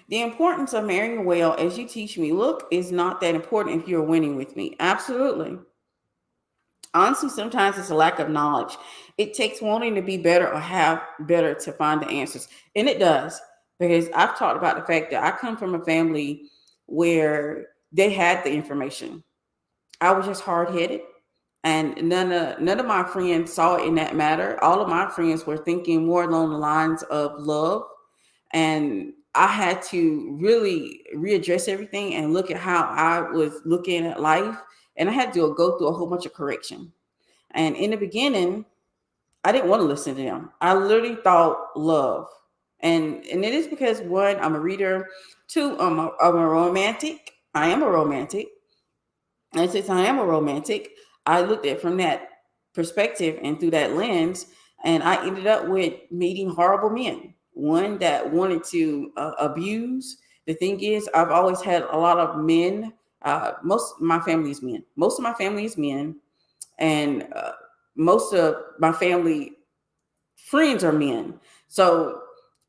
The importance of marrying well, as you teach me, look, is not that important if you're winning with me. Absolutely. Honestly, sometimes it's a lack of knowledge. It takes wanting to be better or have better to find the answers. And it does, because I've talked about the fact that I come from a family where they had the information. I was just hard headed, and none of my friends saw it in that matter. All of my friends were thinking more along the lines of love, and I had to really readdress everything and look at how I was looking at life, and I had to go through a whole bunch of correction. And in the beginning, I didn't want to listen to them. I literally thought love, and it is because one, I'm a reader. Two, I'm a romantic. I am a romantic. And since I am a romantic, I looked at it from that perspective and through that lens, and I ended up with meeting horrible men. One that wanted to abuse. The thing is, I've always had a lot of men. Most of my family is men. Most of my family is men, and most of my family friends are men. So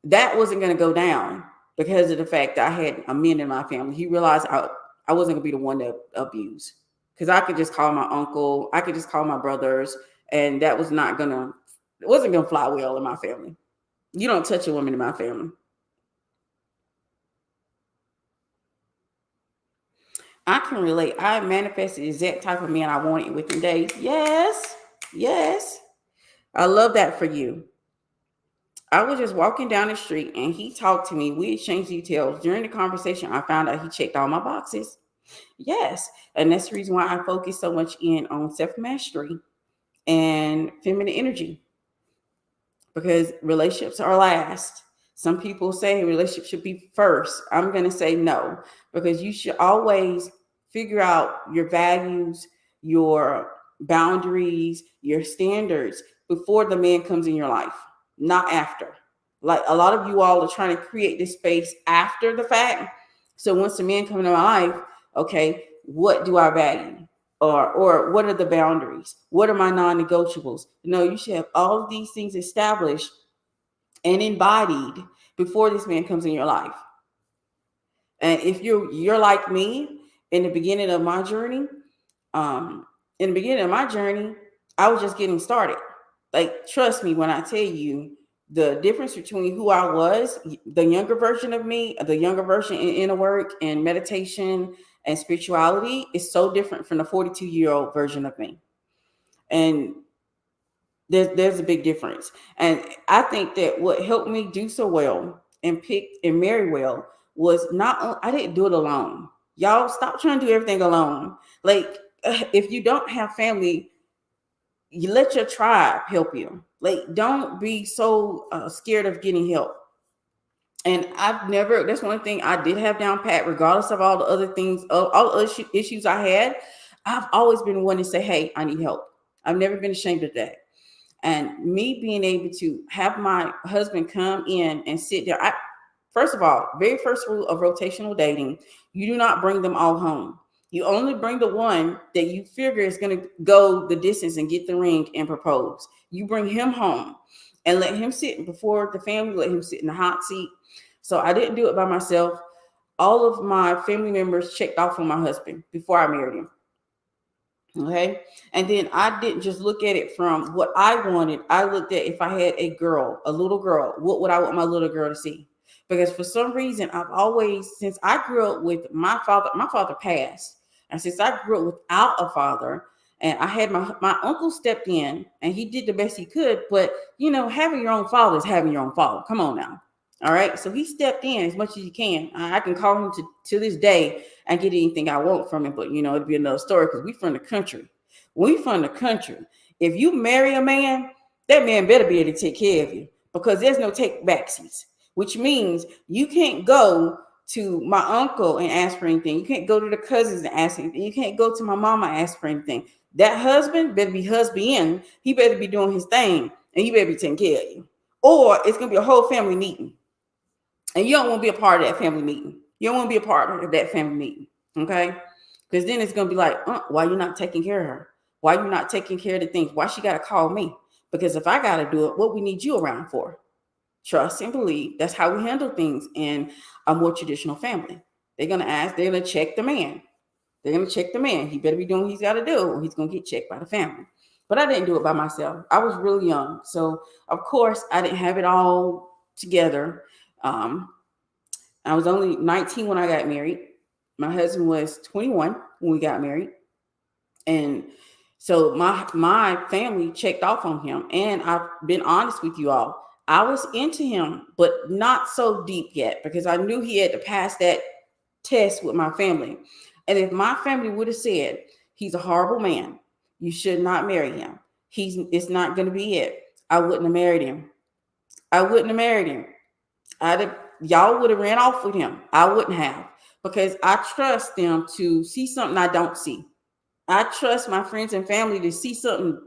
that wasn't going to go down because of the fact that I had a man in my family. He realized I wasn't going to be the one to abuse, because I could just call my uncle, I could just call my brothers, and that was not going to, it wasn't going to fly well in my family. You don't touch a woman in my family. I can relate. I manifested the exact type of man I wanted within days. Yes. Yes. I love that for you. I was just walking down the street and he talked to me. We exchanged details. During the conversation, I found out he checked all my boxes. Yes. And that's the reason why I focus so much in on self mastery and feminine energy, because relationships are last. Some people say relationships should be first. I'm going to say no, because you should always figure out your values, your boundaries, your standards before the man comes in your life, not after. Like a lot of you all are trying to create this space after the fact. So once the man comes into my life, okay, what do I value? Or what are the boundaries? What are my non-negotiables? No, you should have all of these things established and embodied before this man comes in your life. And if you're like me in the beginning of my journey, um, in the beginning of my journey, I was just getting started. Like, trust me when I tell you the difference between who I was, the younger version of me, the younger version in inner work and meditation and spirituality is so different from the 42-year-old version of me. And there's a big difference. And I think that what helped me do so well and pick and marry well was not, I didn't do it alone. Y'all stop trying to do everything alone. Like, if you don't have family, you let your tribe help you. Like, don't be so scared of getting help. And I've never, that's one thing I did have down pat, regardless of all the other things, all the other issues I had. I've always been one to say, hey, I need help. I've never been ashamed of that. And me being able to have my husband come in and sit there. First of all, very first rule of rotational dating, you do not bring them all home. You only bring the one that you figure is going to go the distance and get the ring and propose. You bring him home and let him sit before the family, let him sit in the hot seat. So I didn't do it by myself. All of my family members checked off on my husband before I married him. Okay. And then I didn't just look at it from what I wanted. I looked at, if I had a girl, a little girl, what would I want my little girl to see? Because for some reason, I've always, since I grew up with my father passed. And since I grew up without a father, and I had my uncle stepped in and he did the best he could. But, having your own father is having your own father. Come on now. All right. So he stepped in as much as you can. I can call him to this day and get anything I want from him. But, it'd be another story because we from the country. We from the country. If you marry a man, that man better be able to take care of you, because there's no take backsies, which means you can't go to my uncle and ask for anything. You can't go to the cousins and ask anything. You can't go to my mama and ask for anything. That husband better be husband. He better be doing his thing, and he better be taking care of you. Or it's gonna be a whole family meeting, and you don't want to be a part of that family meeting. You don't want to be a part of that family meeting, okay? Because then it's gonna be like, why you not taking care of her? Why you not taking care of the things? Why she gotta call me? Because if I gotta do it, what we need you around for? Trust and believe. That's how we handle things in a more traditional family. They're gonna ask. They're gonna check the man. They're gonna check the man. He better be doing what he's got to do, or he's gonna get checked by the family. But I didn't do it by myself. I was really young, so of course I didn't have it all together. Um, I was only 19 when I got married. My husband was 21 when we got married, and so my family checked off on him. And I've been honest with you all. I was into him, but not so deep yet, because I knew he had to pass that test with my family. And if my family would have said, he's a horrible man, you should not marry him, it's not going to be it, I wouldn't have married him. I wouldn't have married him. Y'all would have ran off with him. I wouldn't have, because I trust them to see something I don't see. I trust my friends and family to see something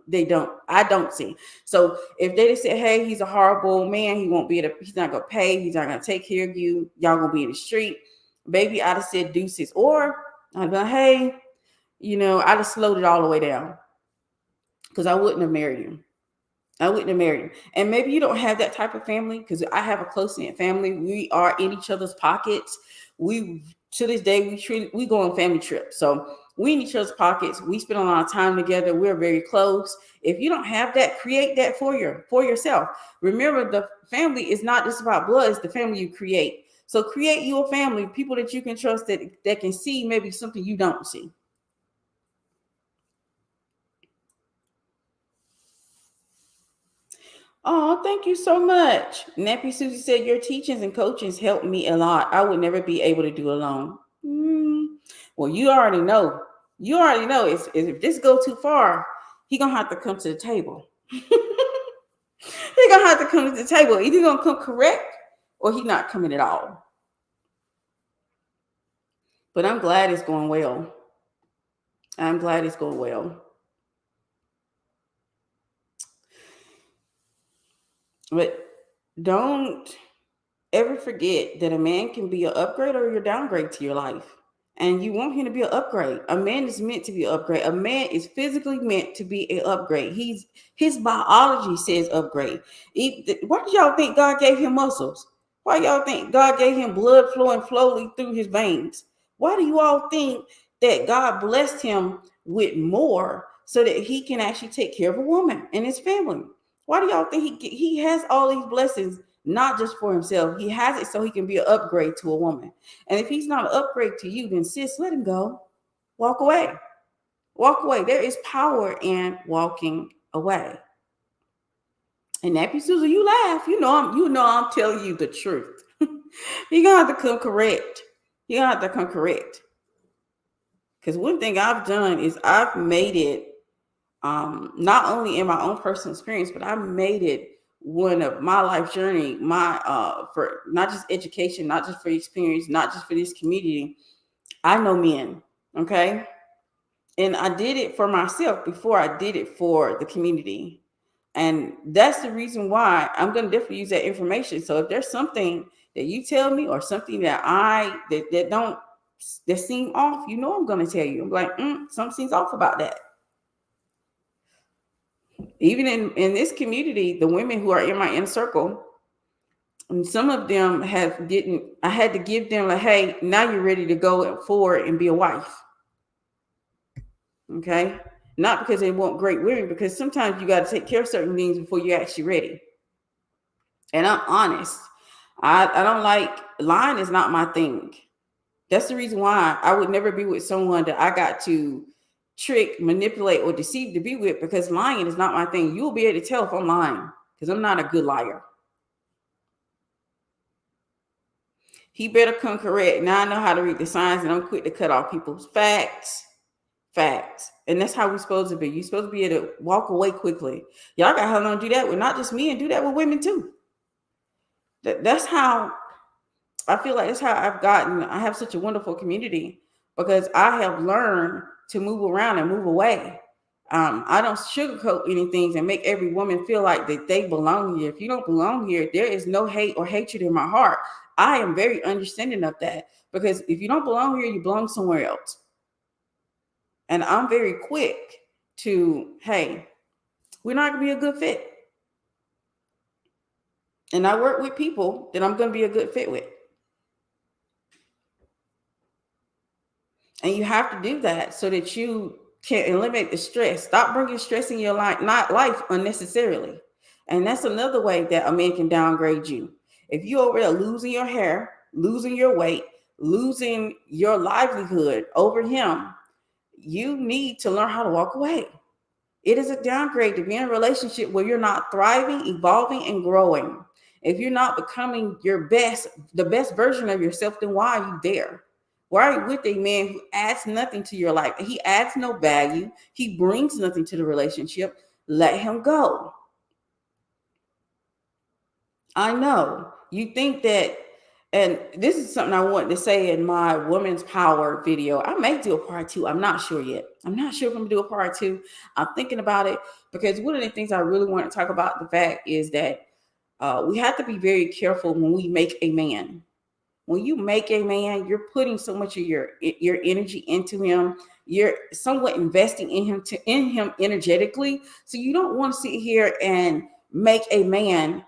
I don't see. So if they just say, hey, he's a horrible man, he's not gonna pay, he's not gonna take care of you, y'all gonna be in the street, baby, I'd have said deuces. Or I'd be like, hey, I'd have slowed it all the way down, because I wouldn't have married him. I wouldn't have married him. And maybe you don't have that type of family, because I have a close-knit family. We are in each other's pockets. To this day, we go on family trips. So we in each other's pockets. We spend a lot of time together. We're very close. If you don't have that, create that for yourself. Remember, the family is not just about blood, it's the family you create. So create your family, people that you can trust, that can see maybe something you don't see. Oh, thank you so much. Nappy Susie said, your teachings and coachings helped me a lot. I would never be able to do alone. Well, you already know. You already know if this go too far, he going to have to come to the table. He going to have to come to the table. Either going to come correct, or he not coming at all. But I'm glad it's going well. I'm glad it's going well. But don't ever forget that a man can be an upgrade or your downgrade to your life. And you want him to be an upgrade. A man is meant to be an upgrade. A man is physically meant to be an upgrade. His biology says upgrade. Why do y'all think God gave him muscles? Why y'all think God gave him blood flowing slowly through his veins? Why do you all think that God blessed him with more so that he can actually take care of a woman and his family? Why do y'all think he has all these blessings? Not just for himself. He has it so he can be an upgrade to a woman. And if he's not an upgrade to you, then sis, let him go. Walk away. Walk away. There is power in walking away. And Nappy Susan, you laugh. You know I'm telling you the truth. You're gonna have to come correct. You're gonna have to come correct. Because one thing I've done is I've made it, not only in my own personal experience, but I made it one of my life journey, for not just education, not just for experience, not just for this community. I know men, okay? And I did it for myself before I did it for the community. And that's the reason why I'm going to definitely use that information. So if there's something that you tell me, or something that that seem off, I'm going to tell you. I'm like, something seems off about that. Even in this community, the women who are in my inner circle, and some of them I had to give them like, hey, now you're ready to go forward and be a wife. Okay. Not because they want great women, because sometimes you got to take care of certain things before you're actually ready. And I'm honest. I don't like lying, is not my thing. That's the reason why I would never be with someone that I got to trick, manipulate, or deceive to be with, because lying is not my thing. You'll be able to tell if I'm lying, because I'm not a good liar. He better come correct. Now I know how to read the signs, and I'm quick to cut off people's facts. And that's how we're supposed to be. You're supposed to be able to walk away quickly. Y'all got how long to do that with not just me, and do that with women too. That's how I feel like that's how I have such a wonderful community, because I have learned to move around and move away. I don't sugarcoat anything and make every woman feel like that they belong here. If you don't belong here, there is no hate or hatred in my heart. I am very understanding of that, because if you don't belong here, you belong somewhere else. And I'm very quick to, hey, we're not going to be a good fit. And I work with people that I'm going to be a good fit with. And you have to do that so that you can eliminate the stress. Stop bringing stress in your life, not life unnecessarily. And that's another way that a man can downgrade you. If you over there losing your hair, losing your weight, losing your livelihood over him, you need to learn how to walk away. It is a downgrade to be in a relationship where you're not thriving, evolving, and growing. If you're not becoming the best version of yourself, then why are you there? Why are you with a man who adds nothing to your life? He adds no value. He brings nothing to the relationship. Let him go. I know you think that, and this is something I wanted to say in my women's power video. I may do a part two. I'm not sure yet. I'm not sure if I'm gonna do a part two. I'm thinking about it, because one of the things I really want to talk about, the fact is that we have to be very careful when we make a man. When you make a man, you're putting so much of your energy into him. You're somewhat investing in him energetically. So you don't want to sit here and make a man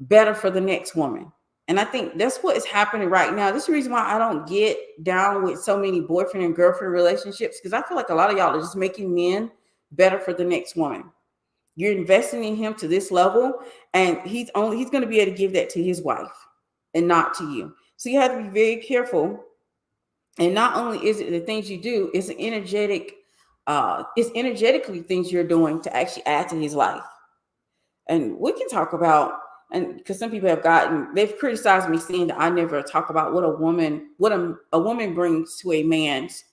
better for the next woman. And I think that's what is happening right now. This is the reason why I don't get down with so many boyfriend and girlfriend relationships, because I feel like a lot of y'all are just making men better for the next woman. You're investing in him to this level, and he's going to be able to give that to his wife and not to you. So you have to be very careful. And not only is it the things you do, it's energetically things you're doing to actually add to his life. And we can talk about, and because some people they've criticized me saying that I never talk about what a woman brings to a man's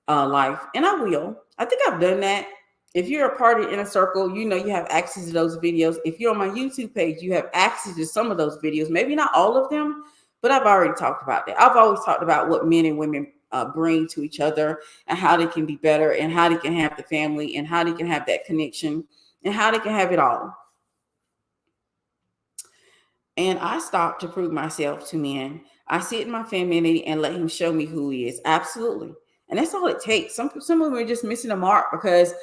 life. And I will. I think I've done that. If you're a part of the inner circle, you have access to those videos. If you're on my YouTube page, you have access to some of those videos. Maybe not all of them, but I've already talked about that. I've always talked about what men and women bring to each other, and how they can be better, and how they can have the family, and how they can have that connection, and how they can have it all. And I stopped to prove myself to men. I sit in my femininity and let him show me who he is. Absolutely. And that's all it takes. Some women are just missing the mark, because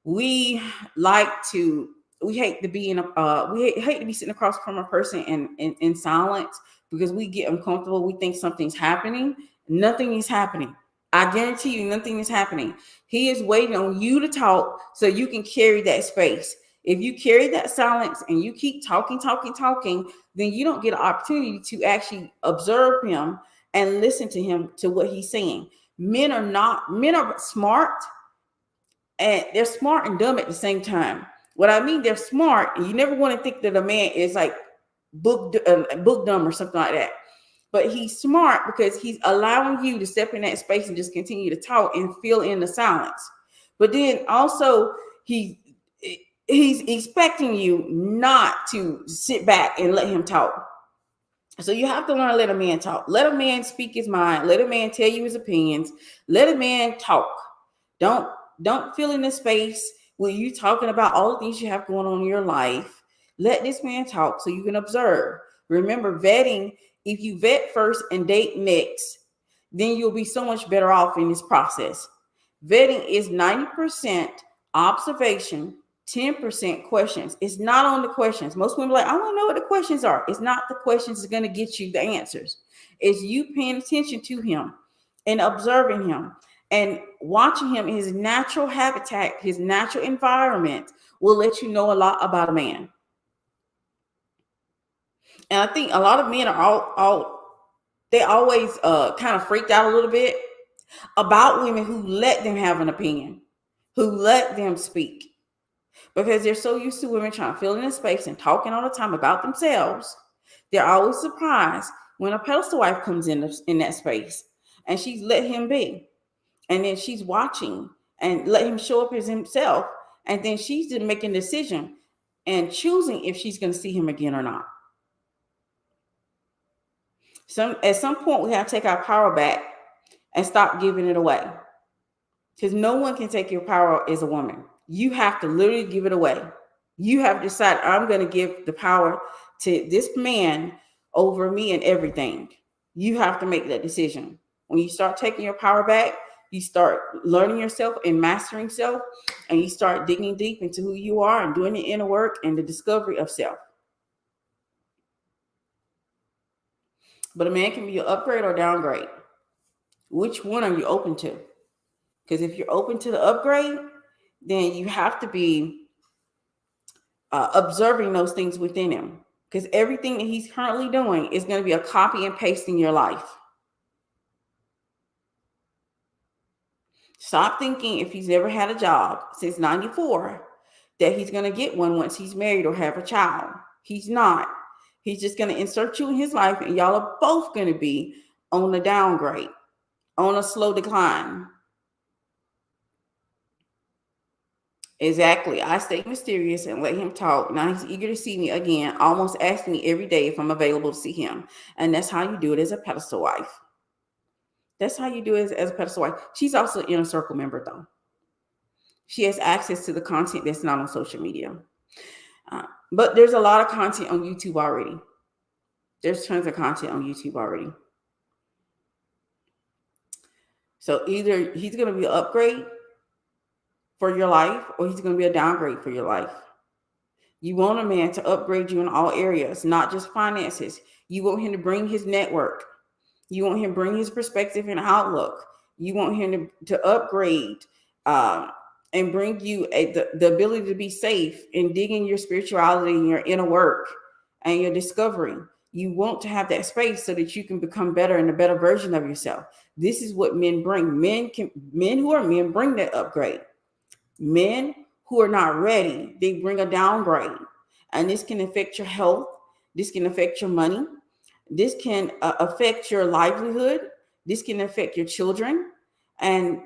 we hate to be hate to be sitting across from a person in silence, because we get uncomfortable. We think something's happening. Nothing is happening. I guarantee you nothing is happening. He is waiting on you to talk so you can carry that space. If you carry that silence and you keep talking, then you don't get an opportunity to actually observe him and listen to him, to what he's saying. Men are smart, and they're smart and dumb at the same time. What I mean, they're smart, and you never want to think that a man is like book dumb or something like that. But he's smart because he's allowing you to step in that space and just continue to talk and fill in the silence. But then also he's expecting you not to sit back and let him talk. So you have to learn to let a man talk. Let a man speak his mind. Let a man tell you his opinions. Let a man talk. Don't fill in the space where you talking about all the things you have going on in your life. Let this man talk so you can observe. Remember, vetting, if you vet first and date next, then you'll be so much better off in this process. Vetting is 90% observation, 10% questions. It's not on the questions. Most women are like, I want to know what the questions are. It's not the questions that's going to get you the answers. It's you paying attention to him and observing him and watching him in his natural habitat, his natural environment will let you know a lot about a man. And I think a lot of men are they always kind of freaked out a little bit about women who let them have an opinion, who let them speak, because they're so used to women trying to fill in a space and talking all the time about themselves. They're always surprised when a pedestal wife comes in that space and she's let him be. And then she's watching and let him show up as himself. And then she's just making a decision and choosing if she's going to see him again or not. At some point, we have to take our power back and stop giving it away. Because no one can take your power as a woman. You have to literally give it away. You have decided, I'm going to give the power to this man over me and everything. You have to make that decision. When you start taking your power back, you start learning yourself and mastering self, and you start digging deep into who you are and doing the inner work and the discovery of self. But a man can be an upgrade or downgrade. Which one are you open to? Because if you're open to the upgrade, then you have to be observing those things within him. Because everything that he's currently doing is going to be a copy and paste in your life. Stop thinking if he's never had a job since 94 that he's going to get one once he's married or have a child. He's not. He's just going to insert you in his life, and y'all are both going to be on a downgrade, on a slow decline. Exactly. I stay mysterious and let him talk. Now he's eager to see me again, almost asking me every day if I'm available to see him. And that's how you do it as a pedestal wife. That's how you do it as a pedestal wife. She's also an inner circle member, though. She has access to the content that's not on social media. But there's a lot of content on YouTube already. There's tons of content on YouTube already. So either he's going to be an upgrade for your life, or he's going to be a downgrade for your life. You want a man to upgrade you in all areas, not just finances. You want him to bring his network. You want him to bring his perspective and outlook. You want him to upgrade and bring you the ability to be safe and dig in your spirituality and your inner work and your discovery. You want to have that space so that you can become better and a better version of yourself. This is what men bring. Men who are men bring that upgrade. Men who are not ready, they bring a downgrade. And this can affect your health. This can affect your money. This can affect your livelihood. This can affect your children. And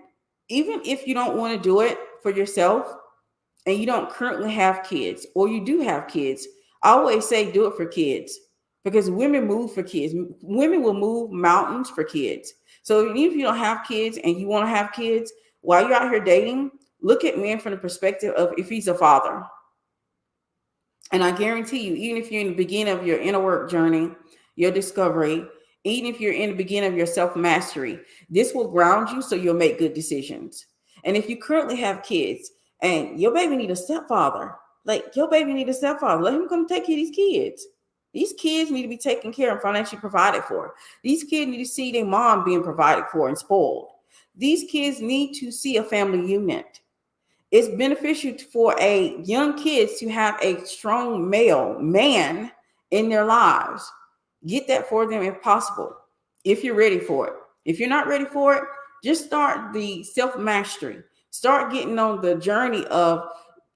even if you don't want to do it for yourself and you don't currently have kids, or you do have kids, I always say do it for kids, because women move for kids. Women will move mountains for kids. So even if you don't have kids and you want to have kids, while you're out here dating, look at men from the perspective of if he's a father. And I guarantee you, even if you're in the beginning of your inner work journey, your discovery, even if you're in the beginning of your self-mastery, this will ground you so you'll make good decisions. And if you currently have kids and your baby need a stepfather, let him come take care of these kids. These kids need to be taken care of, financially provided for. These kids need to see their mom being provided for and spoiled. These kids need to see a family unit. It's beneficial for a young kids to have a strong male man in their lives. Get that for them if possible, if you're ready for it. If you're not ready for it, just start the self-mastery. Start getting on the journey of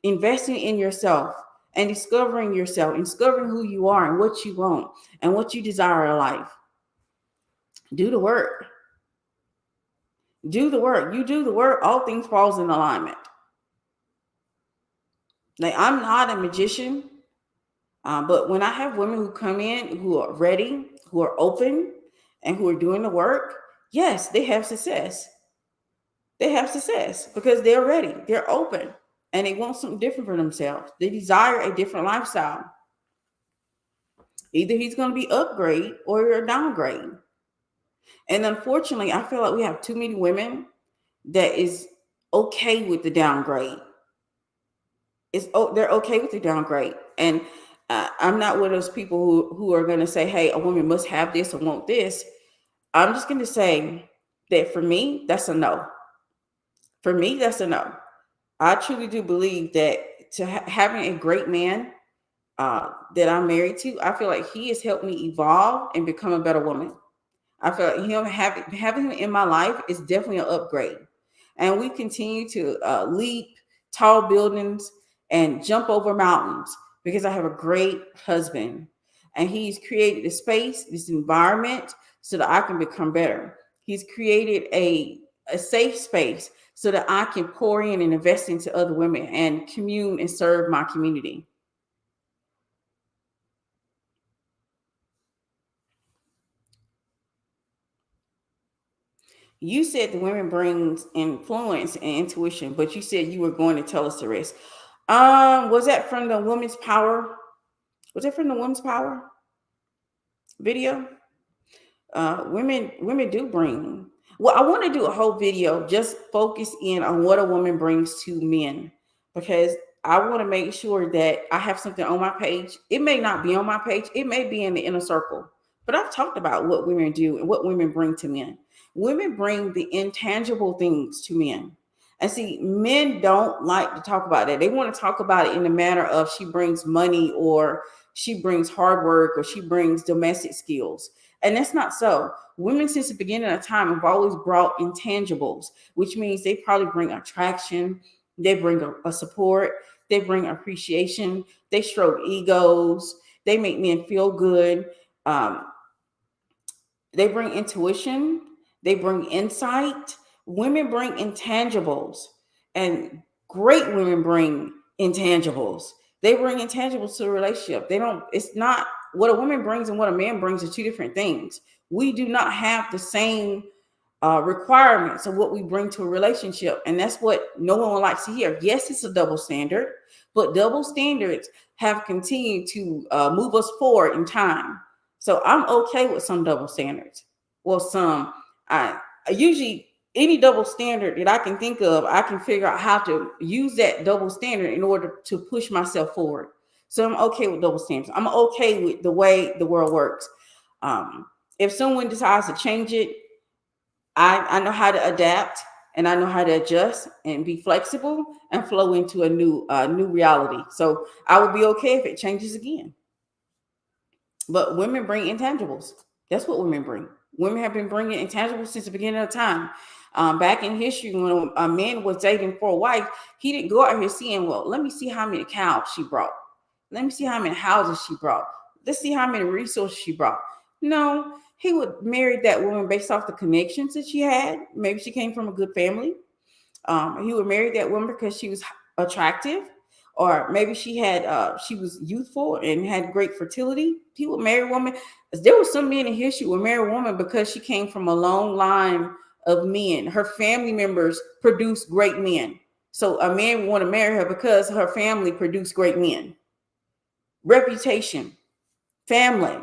investing in yourself and discovering yourself and discovering who you are and what you want and what you desire in life. Do the work. Do the work. You do the work, all things falls in alignment. Like, I'm not a magician, but when I have women who come in who are ready, who are open, and who are doing the work, yes, they have success. They have success because they're ready, they're open, and they want something different for themselves. They desire a different lifestyle. Either he's going to be upgrade or a downgrade. And unfortunately, I feel like we have too many women that is okay with the downgrade. They're okay with the downgrade. And I'm not one of those people who are going to say, hey, a woman must have this or want this. I'm just going to say that for me, that's a no. For me, that's a no. I truly do believe that having a great man that I'm married to, I feel like he has helped me evolve and become a better woman. I feel like having him in my life is definitely an upgrade. And we continue to leap tall buildings and jump over mountains because I have a great husband. And he's created a space, this environment, so that I can become better. He's created a safe space so that I can pour in and invest into other women and commune and serve my community. You said the women brings influence and intuition, but you said you were going to tell us the rest. Was that from the Women's Power? Was that from the Women's Power video? Women do bring. Well, I want to do a whole video just focus in on what a woman brings to men, because I want to make sure that I have something on my page. It may not be on my page, it may be in the inner circle, but I've talked about what women do and what women bring to men. Women bring the intangible things to men. And see, men don't like to talk about that. They want to talk about it in the manner of she brings money, or she brings hard work, or she brings domestic skills. And that's not so. Women, since the beginning of time, have always brought intangibles, which means they probably bring attraction, they bring a support, they bring appreciation, they stroke egos, they make men feel good. Um, they bring intuition, they bring insight. Women bring intangibles, and great women bring intangibles. They bring intangibles to a relationship. They don't, it's not what a woman brings and what a man brings are two different things. We do not have the same requirements of what we bring to a relationship. And that's what no one likes to hear. Yes, it's a double standard, but double standards have continued to move us forward in time. So I'm okay with some double standards. Well, some, I usually, any double standard that I can think of, I can figure out how to use that double standard in order to push myself forward. So I'm okay with double standards. I'm okay with the way the world works. If someone decides to change it, I know how to adapt, and I know how to adjust and be flexible and flow into a new reality. So I would be okay if it changes again. But women bring intangibles. That's what women bring. Women have been bringing intangibles since the beginning of time. Back in history, when a man was dating for a wife, he didn't go out here seeing, well, let me see how many cows she brought. Let me see how many houses she brought. Let's see how many resources she brought. No, he would marry that woman based off the connections that she had. Maybe she came from a good family. He would marry that woman because she was attractive, or maybe she was youthful and had great fertility. He would marry a woman. There were some men in history who would marry a woman because she came from a long line of men. Her family members produced great men. So a man would want to marry her because her family produced great men. Reputation, family.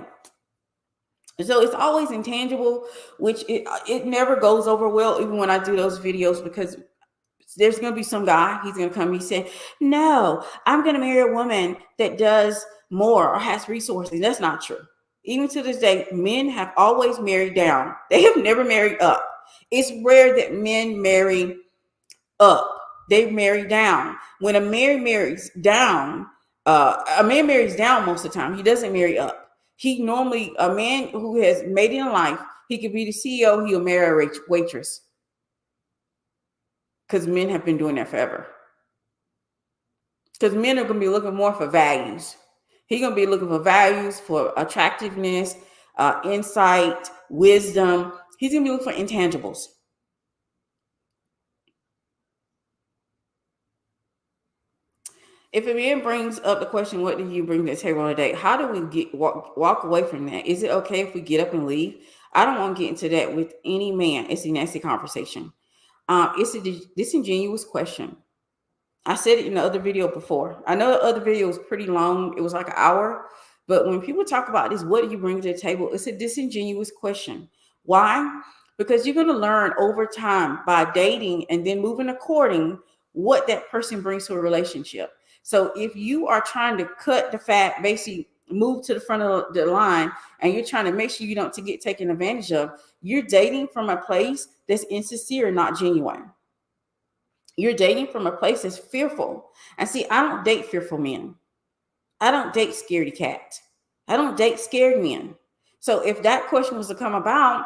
So it's always intangible, which it never goes over well, even when I do those videos, because there's going to be some guy, he's going to come, he's saying, no, I'm going to marry a woman that does more or has resources. That's not true. Even to this day, men have always married down. They have never married up. It's rare that men marry up. They marry down. When a man marries down most of the time. He doesn't marry up. He normally, a man who has made it in life, he could be the CEO, he'll marry a waitress. Because men have been doing that forever. Because men are going to be looking more for values. He's going to be looking for values, for attractiveness, insight, wisdom. He's going to be looking for intangibles. If a man brings up the question, what do you bring to the table on a date? How do we walk away from that? Is it okay if we get up and leave? I don't want to get into that with any man. It's a nasty conversation. It's a disingenuous question. I said it in the other video before. I know the other video was pretty long. It was like an hour. But when people talk about this, what do you bring to the table? It's a disingenuous question. Why? Because you're going to learn over time by dating and then moving according what that person brings to a relationship. So if you are trying to cut the fat, basically move to the front of the line, and you're trying to make sure you don't get taken advantage of, you're dating from a place that's insincere, not genuine. You're dating from a place that's fearful. And see, I don't date fearful men. I don't date scaredy cats. I don't date scared men. So if that question was to come about,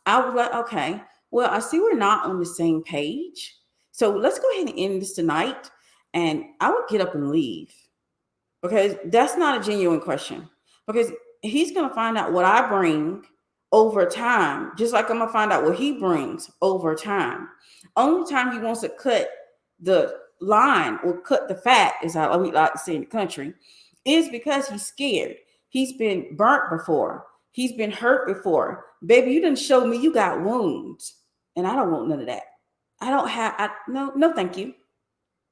I was like, okay, well, I see we're not on the same page. So let's go ahead and end this tonight. And I would get up and leave, because that's not a genuine question. Because he's going to find out what I bring over time, just like I'm going to find out what he brings over time. Only time he wants to cut the line or cut the fat, as we like to say in the country, is because he's scared. He's been burnt before. He's been hurt before. Baby, you didn't show me you got wounds. And I don't want none of that. No, thank you.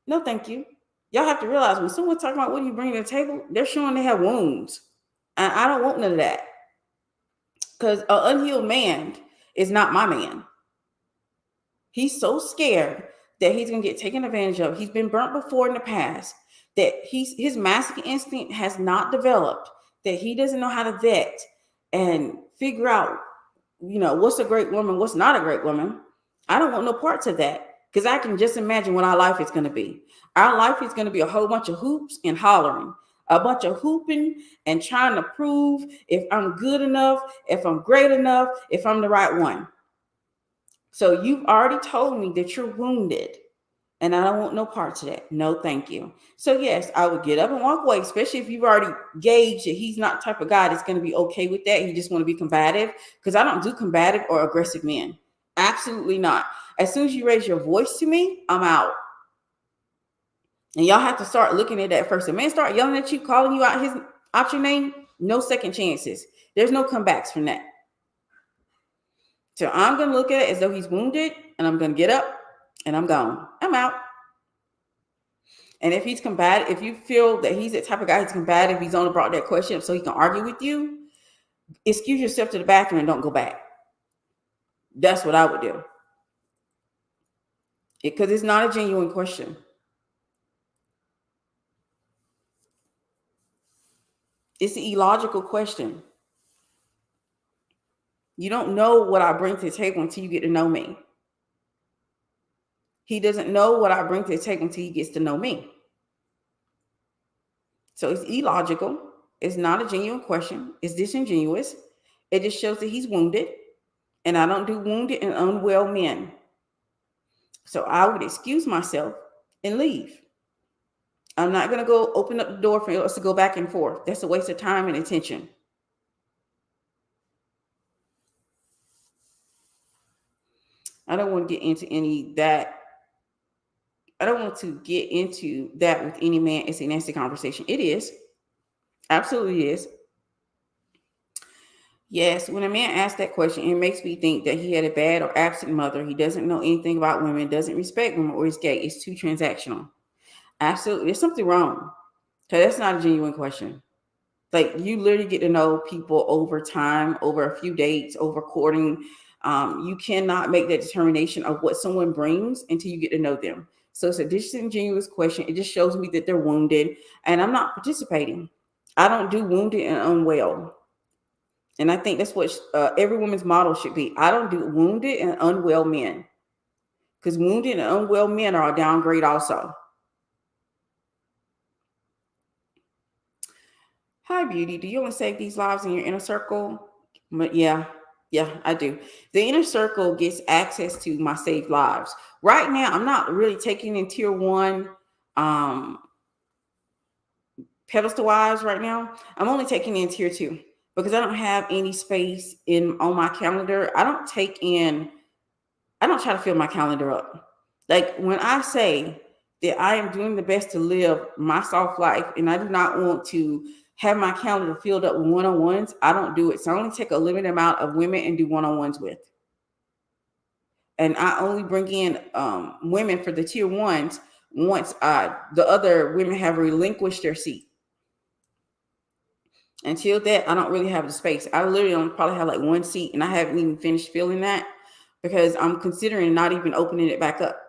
No, thank you. Y'all have to realize when someone's talking about what you bring to the table, they're showing they have wounds. And I don't want none of that. Because an unhealed man is not my man. He's so scared that he's going to get taken advantage of. He's been burnt before in the past, that his masculine instinct has not developed, that he doesn't know how to vet and figure out, what's a great woman, what's not a great woman. I don't want no parts of that, because I can just imagine what our life is going to be. Our life is going to be a whole bunch of hoops and hollering, a bunch of hooping and trying to prove if I'm good enough, if I'm great enough, if I'm the right one. So you've already told me that you're wounded, and I don't want no parts of that. No, thank you. So yes, I would get up and walk away, especially if you've already gauged that he's not the type of guy that's going to be okay with that. He just want to be combative, because I don't do combative or aggressive men. Absolutely not. As soon as you raise your voice to me, I'm out. And y'all have to start looking at that first. A man start yelling at you, calling you out your name, no second chances. There's no comebacks from that. So I'm going to look at it as though he's wounded, and I'm going to get up and I'm gone. I'm out. And if he's combative, if you feel that he's the type of guy who's combative, he's only brought that question up so he can argue with you, excuse yourself to the bathroom and don't go back. That's what I would do. Because it's not a genuine question. It's an illogical question. You don't know what I bring to the table until you get to know me. He doesn't know what I bring to the table until he gets to know me. So it's illogical. It's not a genuine question. It's disingenuous. It just shows that he's wounded. And I don't do wounded and unwell men. So I would excuse myself and leave. I'm not going to go open up the door for us to go back and forth. That's a waste of time and attention. I don't want to get into any that. I don't want to get into that with any man. It's a nasty conversation. It is. Absolutely is. Yes, when a man asks that question, it makes me think that he had a bad or absent mother. He doesn't know anything about women, doesn't respect women, or is gay. It's too transactional. Absolutely. There's something wrong. So that's not a genuine question. Like, you literally get to know people over time, over a few dates, over courting. You cannot make that determination of what someone brings until you get to know them. So it's a disingenuous question. It just shows me that they're wounded, and I'm not participating. I don't do wounded and unwell. And I think that's what every woman's model should be. I don't do wounded and unwell men, because wounded and unwell men are a downgrade also. Hi, Beauty. Do you want to save these lives in your inner circle? But yeah, I do. The inner circle gets access to my saved lives. Right now, I'm not really taking in tier 1 pedestal wise right now. I'm only taking in tier 2 because I don't have any space on my calendar. I don't try to fill my calendar up. Like, when I say that I am doing the best to live my soft life, and I do not want to have my calendar filled up with one-on-ones, I don't do it. So I only take a limited amount of women and do one-on-ones with. And I only bring in women for the tier 1s once the other women have relinquished their seat. Until that, I don't really have the space. I literally probably have like 1 seat, and I haven't even finished filling that because I'm considering not even opening it back up.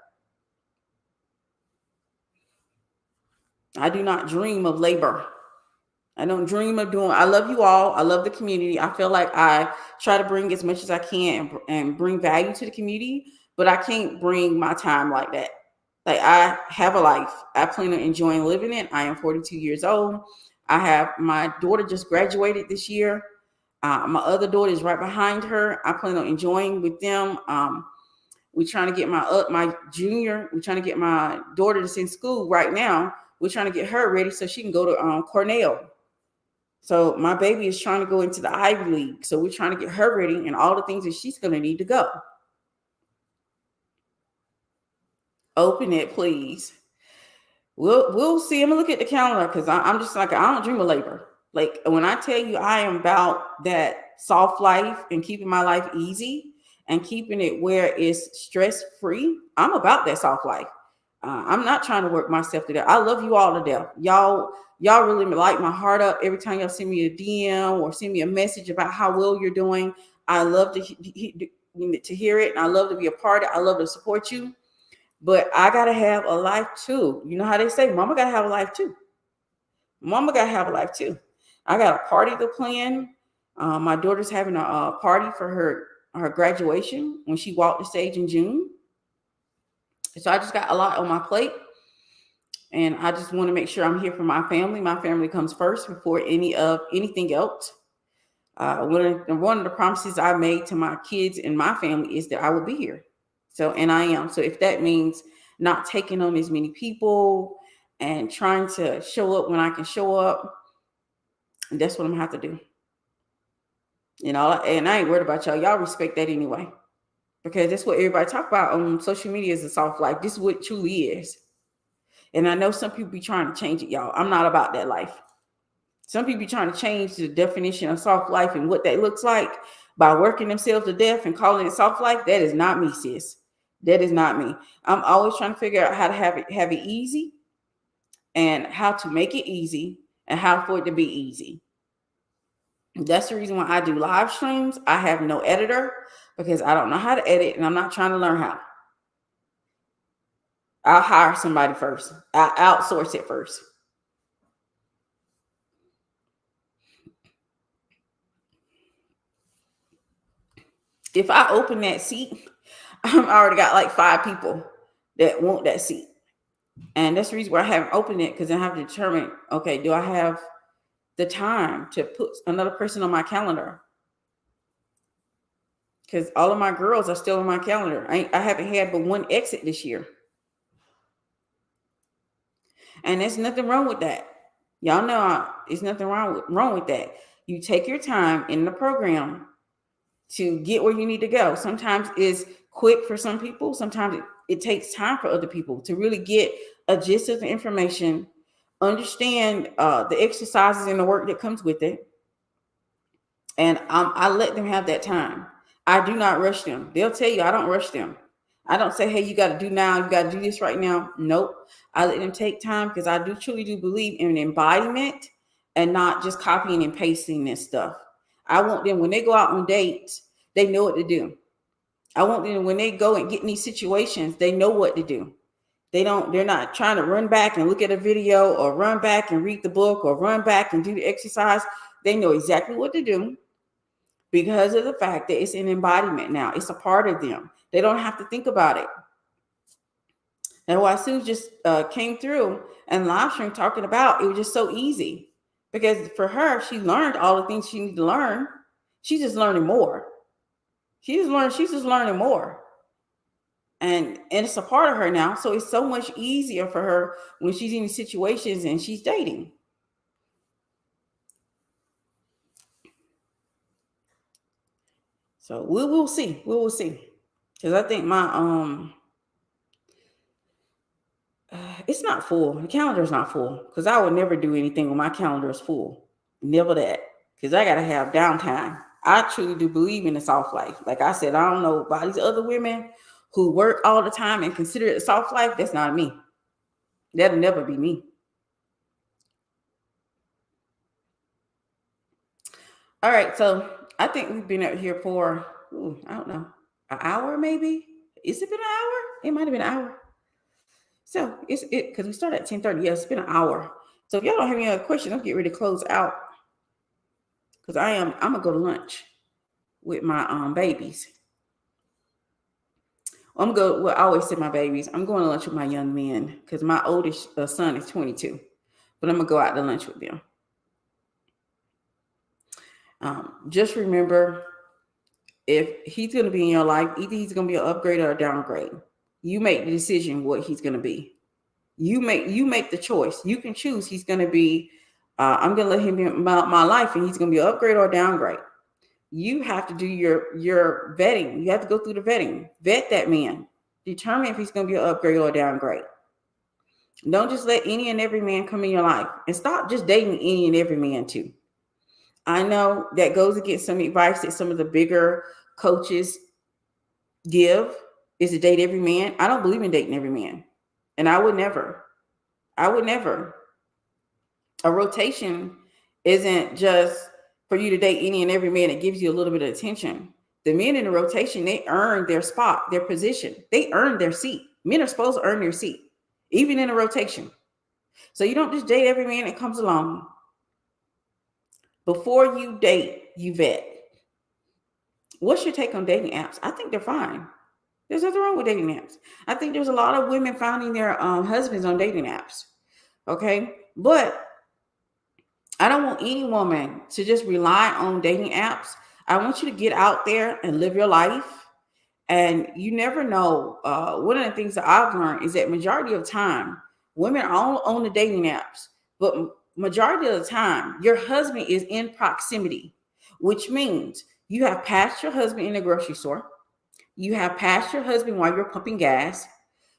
I do not dream of labor. I don't dream of doing. I love you all. I love the community. I feel like I try to bring as much as I can and bring value to the community, but I can't bring my time like that. Like, I have a life. I plan on enjoying living it. I am 42 years old. I have my daughter just graduated this year. My other daughter is right behind her. I plan on enjoying with them. We're trying to get my junior. We're trying to get my daughter that's in school right now. We're trying to get her ready so she can go to Cornell. So my baby is trying to go into the Ivy League. So we're trying to get her ready and all the things that she's going to need to go. Open it, please. We'll see. I'm gonna look at the calendar because I'm just like, I don't dream of labor. Like, when I tell you I am about that soft life and keeping my life easy and keeping it where it's stress-free. I'm about that soft life. I'm not trying to work myself to death. I love you all to death. Y'all really light my heart up every time y'all send me a DM or send me a message about how well you're doing. I love to hear it, and I love to be a part of it. I love to support you. But I gotta have a life too. You know how they say, Mama gotta have a life too. Mama gotta have a life too. I got a party to plan. My daughter's having a party for her graduation when she walked the stage in June. So I just got a lot on my plate, and I just want to make sure I'm here for my family. My family comes first before anything else. One of the promises I made to my kids and my family is that I will be here. So, and I am. So if that means not taking on as many people and trying to show up when I can show up, that's what I'm gonna have to do. And I ain't worried about y'all. Y'all respect that anyway, because that's what everybody talk about on social media is a soft life. This is what it truly is. And I know some people be trying to change it, y'all. I'm not about that life. Some people be trying to change the definition of soft life and what that looks like by working themselves to death and calling it soft life. That is not me, sis. That is not me. I'm always trying to figure out how to have it easy, and how to make it easy, and how for it to be easy. That's the reason why I do live streams. I have no editor because I don't know how to edit, and I'm not trying to learn how. I'll hire somebody first. I'll outsource it first. If I open that seat, I've already got like 5 people that want that seat. And that's the reason why I haven't opened it, because I have to determine, okay, do I have the time to put another person on my calendar? Because all of my girls are still on my calendar. I haven't had but one exit this year. And there's nothing wrong with that. Y'all know there's nothing wrong with that. You take your time in the program to get where you need to go. Sometimes it's quick for some people. Sometimes it takes time for other people to really get a gist of the information, understand the exercises and the work that comes with it. And I let them have that time. I do not rush them. They'll tell you I don't rush them. I don't say, hey, you got to do now. You got to do this right now. Nope. I let them take time, because I truly do believe in embodiment and not just copying and pasting this stuff. I want them, when they go out on dates, they know what to do. I want them, when they go and get in these situations, they know what to do. They're not trying to run back and look at a video, or run back and read the book, or run back and do the exercise. They know exactly what to do, because of the fact that it's an embodiment now. It's a part of them. They don't have to think about it. And why Sue just came through and live stream talking about, it was just so easy, because for her, she learned all the things she needed to learn. She's just learning more. She's just learning more. And it's a part of her now. So it's so much easier for her when she's in these situations and she's dating. So we will see. We will see. Because I think my it's not full. The calendar is not full, because I would never do anything when my calendar is full. Never that. Because I gotta have downtime. I truly do believe in the soft life. Like I said, I don't know about these other women who work all the time and consider it a soft life. That's not me. That'll never be me. All right, so I think we've been out here for, I don't know, an hour maybe. Is it been an hour? It might have been an hour. So it's it because we started at 10:30. Yeah, it's been an hour. So if y'all don't have any other questions, I'm getting ready to close out, because I'm gonna go to lunch with my babies. I always say my babies. I'm going to lunch with my young men, because my oldest son is 22, but I'm gonna go out to lunch with them. Just remember, if he's going to be in your life, either he's going to be an upgrade or a downgrade. You make the decision what he's going to be. You make the choice. You can choose. He's going to be, I'm going to let him be in my life, and he's going to be an upgrade or a downgrade. You have to do your vetting. You have to go through the vetting. Vet that man. Determine if he's going to be an upgrade or a downgrade. Don't just let any and every man come in your life, and stop just dating any and every man too. I know that goes against some advice that some of the bigger coaches give is to date every man. I don't believe in dating every man. And I would never. I would never. A rotation isn't just for you to date any and every man that gives you a little bit of attention. The men in the rotation, they earn their spot, their position. They earn their seat. Men are supposed to earn their seat, even in a rotation. So you don't just date every man that comes along. Before you date, you vet. What's your take on dating apps? I think they're fine. There's nothing wrong with dating apps. I think there's a lot of women finding their husbands on dating apps. Okay. But I don't want any woman to just rely on dating apps. I want you to get out there and live your life. And you never know. One of the things that I've learned is that majority of time, women are on the dating apps, but majority of the time, your husband is in proximity, which means you have passed your husband in the grocery store. You have passed your husband while you're pumping gas.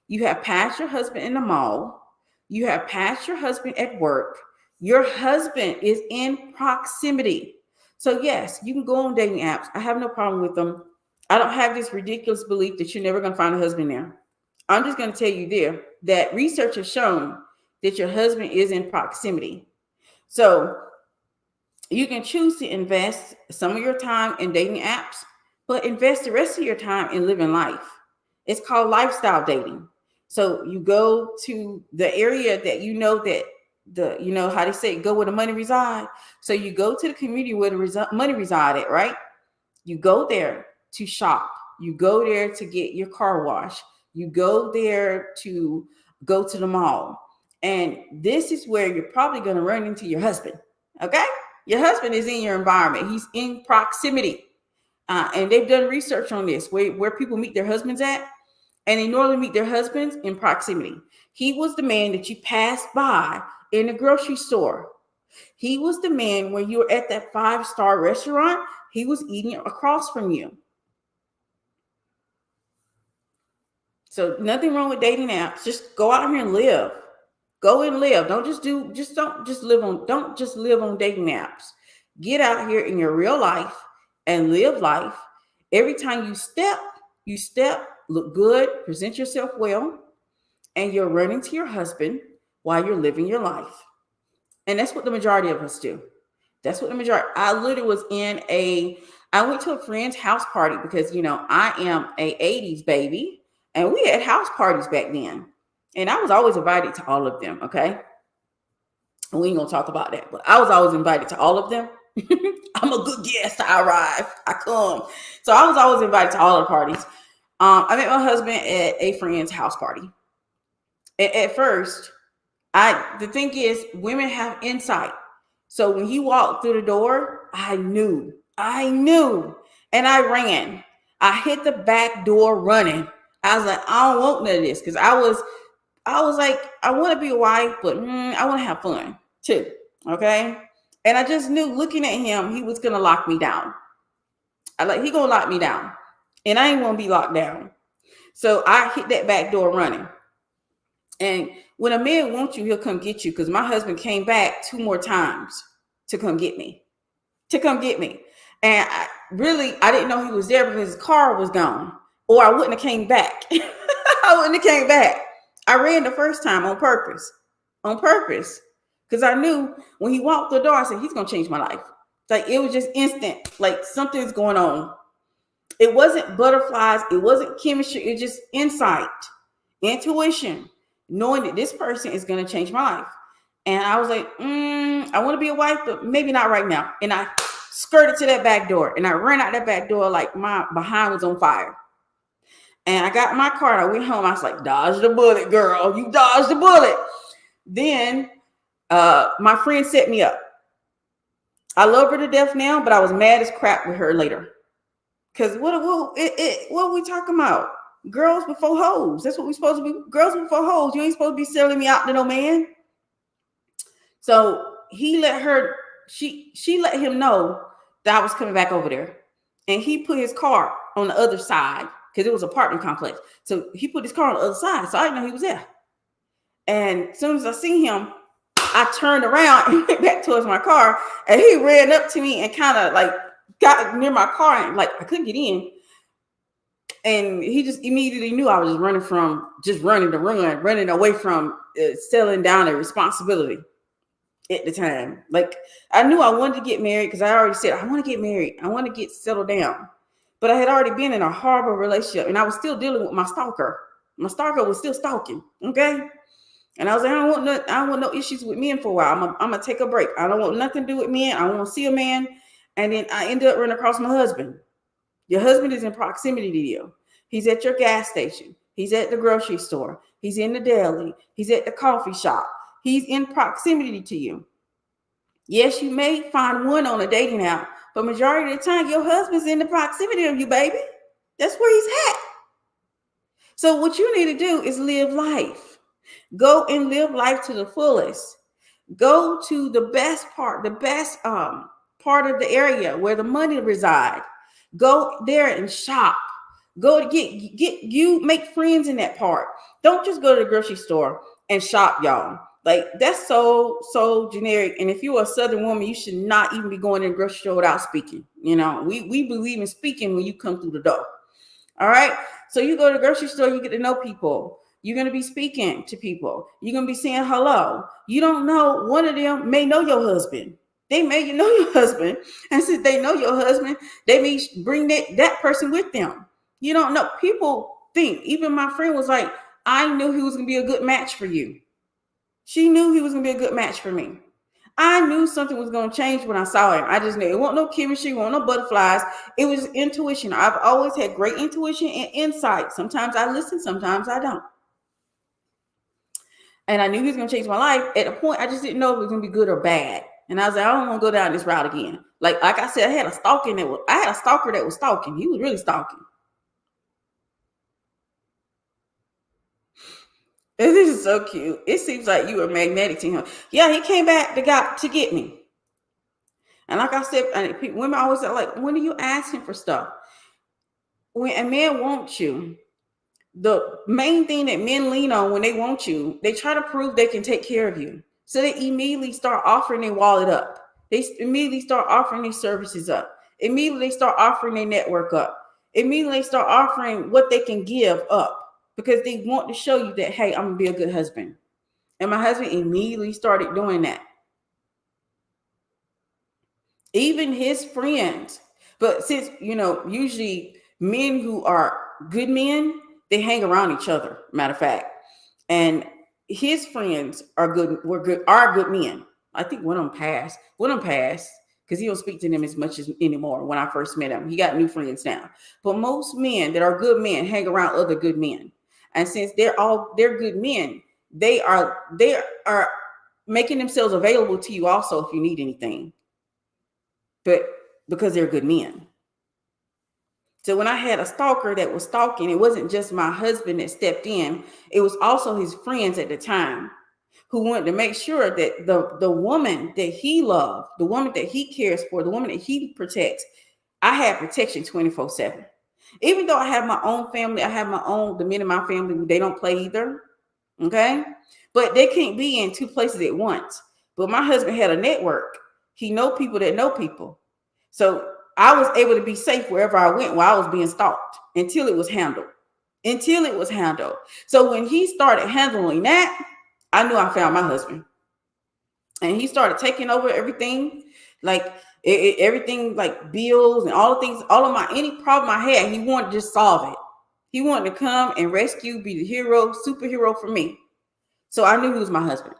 You have passed your husband in the mall. You have passed your husband at work. Your husband is in proximity. So yes, you can go on dating apps. I have no problem with them. I don't have this ridiculous belief that you're never going to find a husband there. I'm just going to tell you there that research has shown that your husband is in proximity. So you can choose to invest some of your time in dating apps, but invest the rest of your time in living life. It's called lifestyle dating. So you go to the area that you know that how they say, go where the money reside. So you go to the community where the money reside at, right? You go there to shop. You go there to get your car washed. You go there to go to the mall. And this is where you're probably going to run into your husband. Okay? Your husband is in your environment. He's in proximity. And they've done research on this, where people meet their husbands at. And they normally meet their husbands in proximity. He was the man that you passed by in the grocery store. He was the man when you were at that 5-star restaurant. He was eating across from you. So nothing wrong with dating apps. Just go out here and live. Go and live. Don't just live on dating apps. Get out here in your real life and live life. Every time you step, look good, present yourself well, and you're running to your husband while you're living your life. And that's what the majority of us do. I literally I went to a friend's house party because, I am a 80s baby and we had house parties back then. And I was always invited to all of them. Okay. And we ain't gonna talk about that, but I was always invited to all of them. I'm a good guest. I arrive, I come. So I was always invited to all the parties. I met my husband at a friend's house party. At first, the thing is, women have insight. So when he walked through the door, I knew, and I ran. I hit the back door running. I was like, I don't want none of this, because I was like, I want to be a wife, but I want to have fun too. Okay. And I just knew, looking at him, he was going to lock me down. He going to lock me down, and I ain't want to be locked down. So I hit that back door running. And when a man wants you, he'll come get you, because my husband came back 2 more times to come get me. And I didn't know he was there because his car was gone, or I wouldn't have came back. I ran the first time on purpose, because I knew when he walked the door, I said, he's going to change my life. Like, it was just instant, like something's going on. It wasn't butterflies. It wasn't chemistry. It was just insight, intuition, knowing that this person is going to change my life. And I was like, I want to be a wife, but maybe not right now. And I skirted to that back door, and I ran out that back door like my behind was on fire. And I got in my car and I went home. I was like, dodge the bullet, girl. You dodged the bullet. Then my friend set me up. I love her to death now, but I was mad as crap with her later. Because what are we talking about? Girls before hoes. That's what we're supposed to be. Girls before hoes. You ain't supposed to be selling me out to no man. So he let her, she let him know that I was coming back over there. And he put his car on the other side, because it was an apartment complex. So he put his car on the other side. So I didn't know he was there. And as soon as I seen him, I turned around and went back towards my car. And he ran up to me and kind of like got near my car, and like I couldn't get in. And he just immediately knew I was just running to run, running away from selling down a responsibility at the time. Like, I knew I wanted to get married because I already said, I want to get married. I want to get settled down. But I had already been in a horrible relationship and I was still dealing with my stalker. My stalker was still stalking. Okay. And I was like, I don't want no issues with men for a while. I'm gonna take a break. I don't want nothing to do with men. I don't want to see a man. And then I ended up running across my husband. Your husband is in proximity to you. He's at your gas station. He's at the grocery store. He's in the deli. He's at the coffee shop. He's in proximity to you. Yes, you may find one on a dating app, but majority of the time, your husband's in the proximity of you, baby. That's where he's at. So what you need to do is live life. Go and live life to the fullest. Go to the best part of the area where the money resides. Go there and shop. Go to get you make friends in that part. Don't just go to the grocery store and shop, y'all. Like, that's so generic. And if you're a Southern woman, you should not even be going in the grocery store without speaking. You know, we believe in speaking when you come through the door. All right. So you go to the grocery store, you get to know people. You're going to be speaking to people. You're going to be saying hello. You don't know, one of them may know your husband. They may know your husband. And since they know your husband, they may bring that person with them. You don't know. People think, even my friend was like, I knew he was going to be a good match for you. She knew he was going to be a good match for me. I knew something was going to change when I saw him. I just knew it wasn't no chemistry, it wasn't no butterflies. It was intuition. I've always had great intuition and insight. Sometimes I listen, sometimes I don't. And I knew he was going to change my life. At a point, I just didn't know if it was going to be good or bad. And I was like, I don't want to go down this route again. Like I said, I had a stalker that was stalking. He was really stalking. And this is so cute. It seems like you were magnetic to him. Yeah, he came back to get me. And like I said, women always say, like, when do you ask him for stuff? When a man wants you, the main thing that men lean on when they want you, they try to prove they can take care of you. So they immediately start offering their wallet up. They immediately start offering their services up. Immediately they start offering their network up. Immediately they start offering what they can give up because they want to show you that, hey, I'm going to be a good husband. And my husband immediately started doing that. Even his friends. But since, usually men who are good men, they hang around each other, matter of fact. And his friends are good men. I think one of them passed because he don't speak to them as much as anymore. When I first met him, he got new friends now. But most men that are good men hang around other good men. And since they're good men, they are making themselves available to you also if you need anything. But because they're good men. So when I had a stalker that was stalking, it wasn't just my husband that stepped in. It was also his friends at the time who wanted to make sure that the woman that he loved, the woman that he cares for, the woman that he protects, I had protection 24/7. Even though I have my own family, the men in my family, they don't play either. Okay. But they can't be in two places at once. But my husband had a network. He know people that know people. So I was able to be safe wherever I went while I was being stalked until it was handled. So when he started handling that, I knew I found my husband. And he started taking over everything, like everything, like bills and all the things, any problem I had, he wanted to just solve it. He wanted to come and rescue, be the hero, superhero for me. So I knew he was my husband.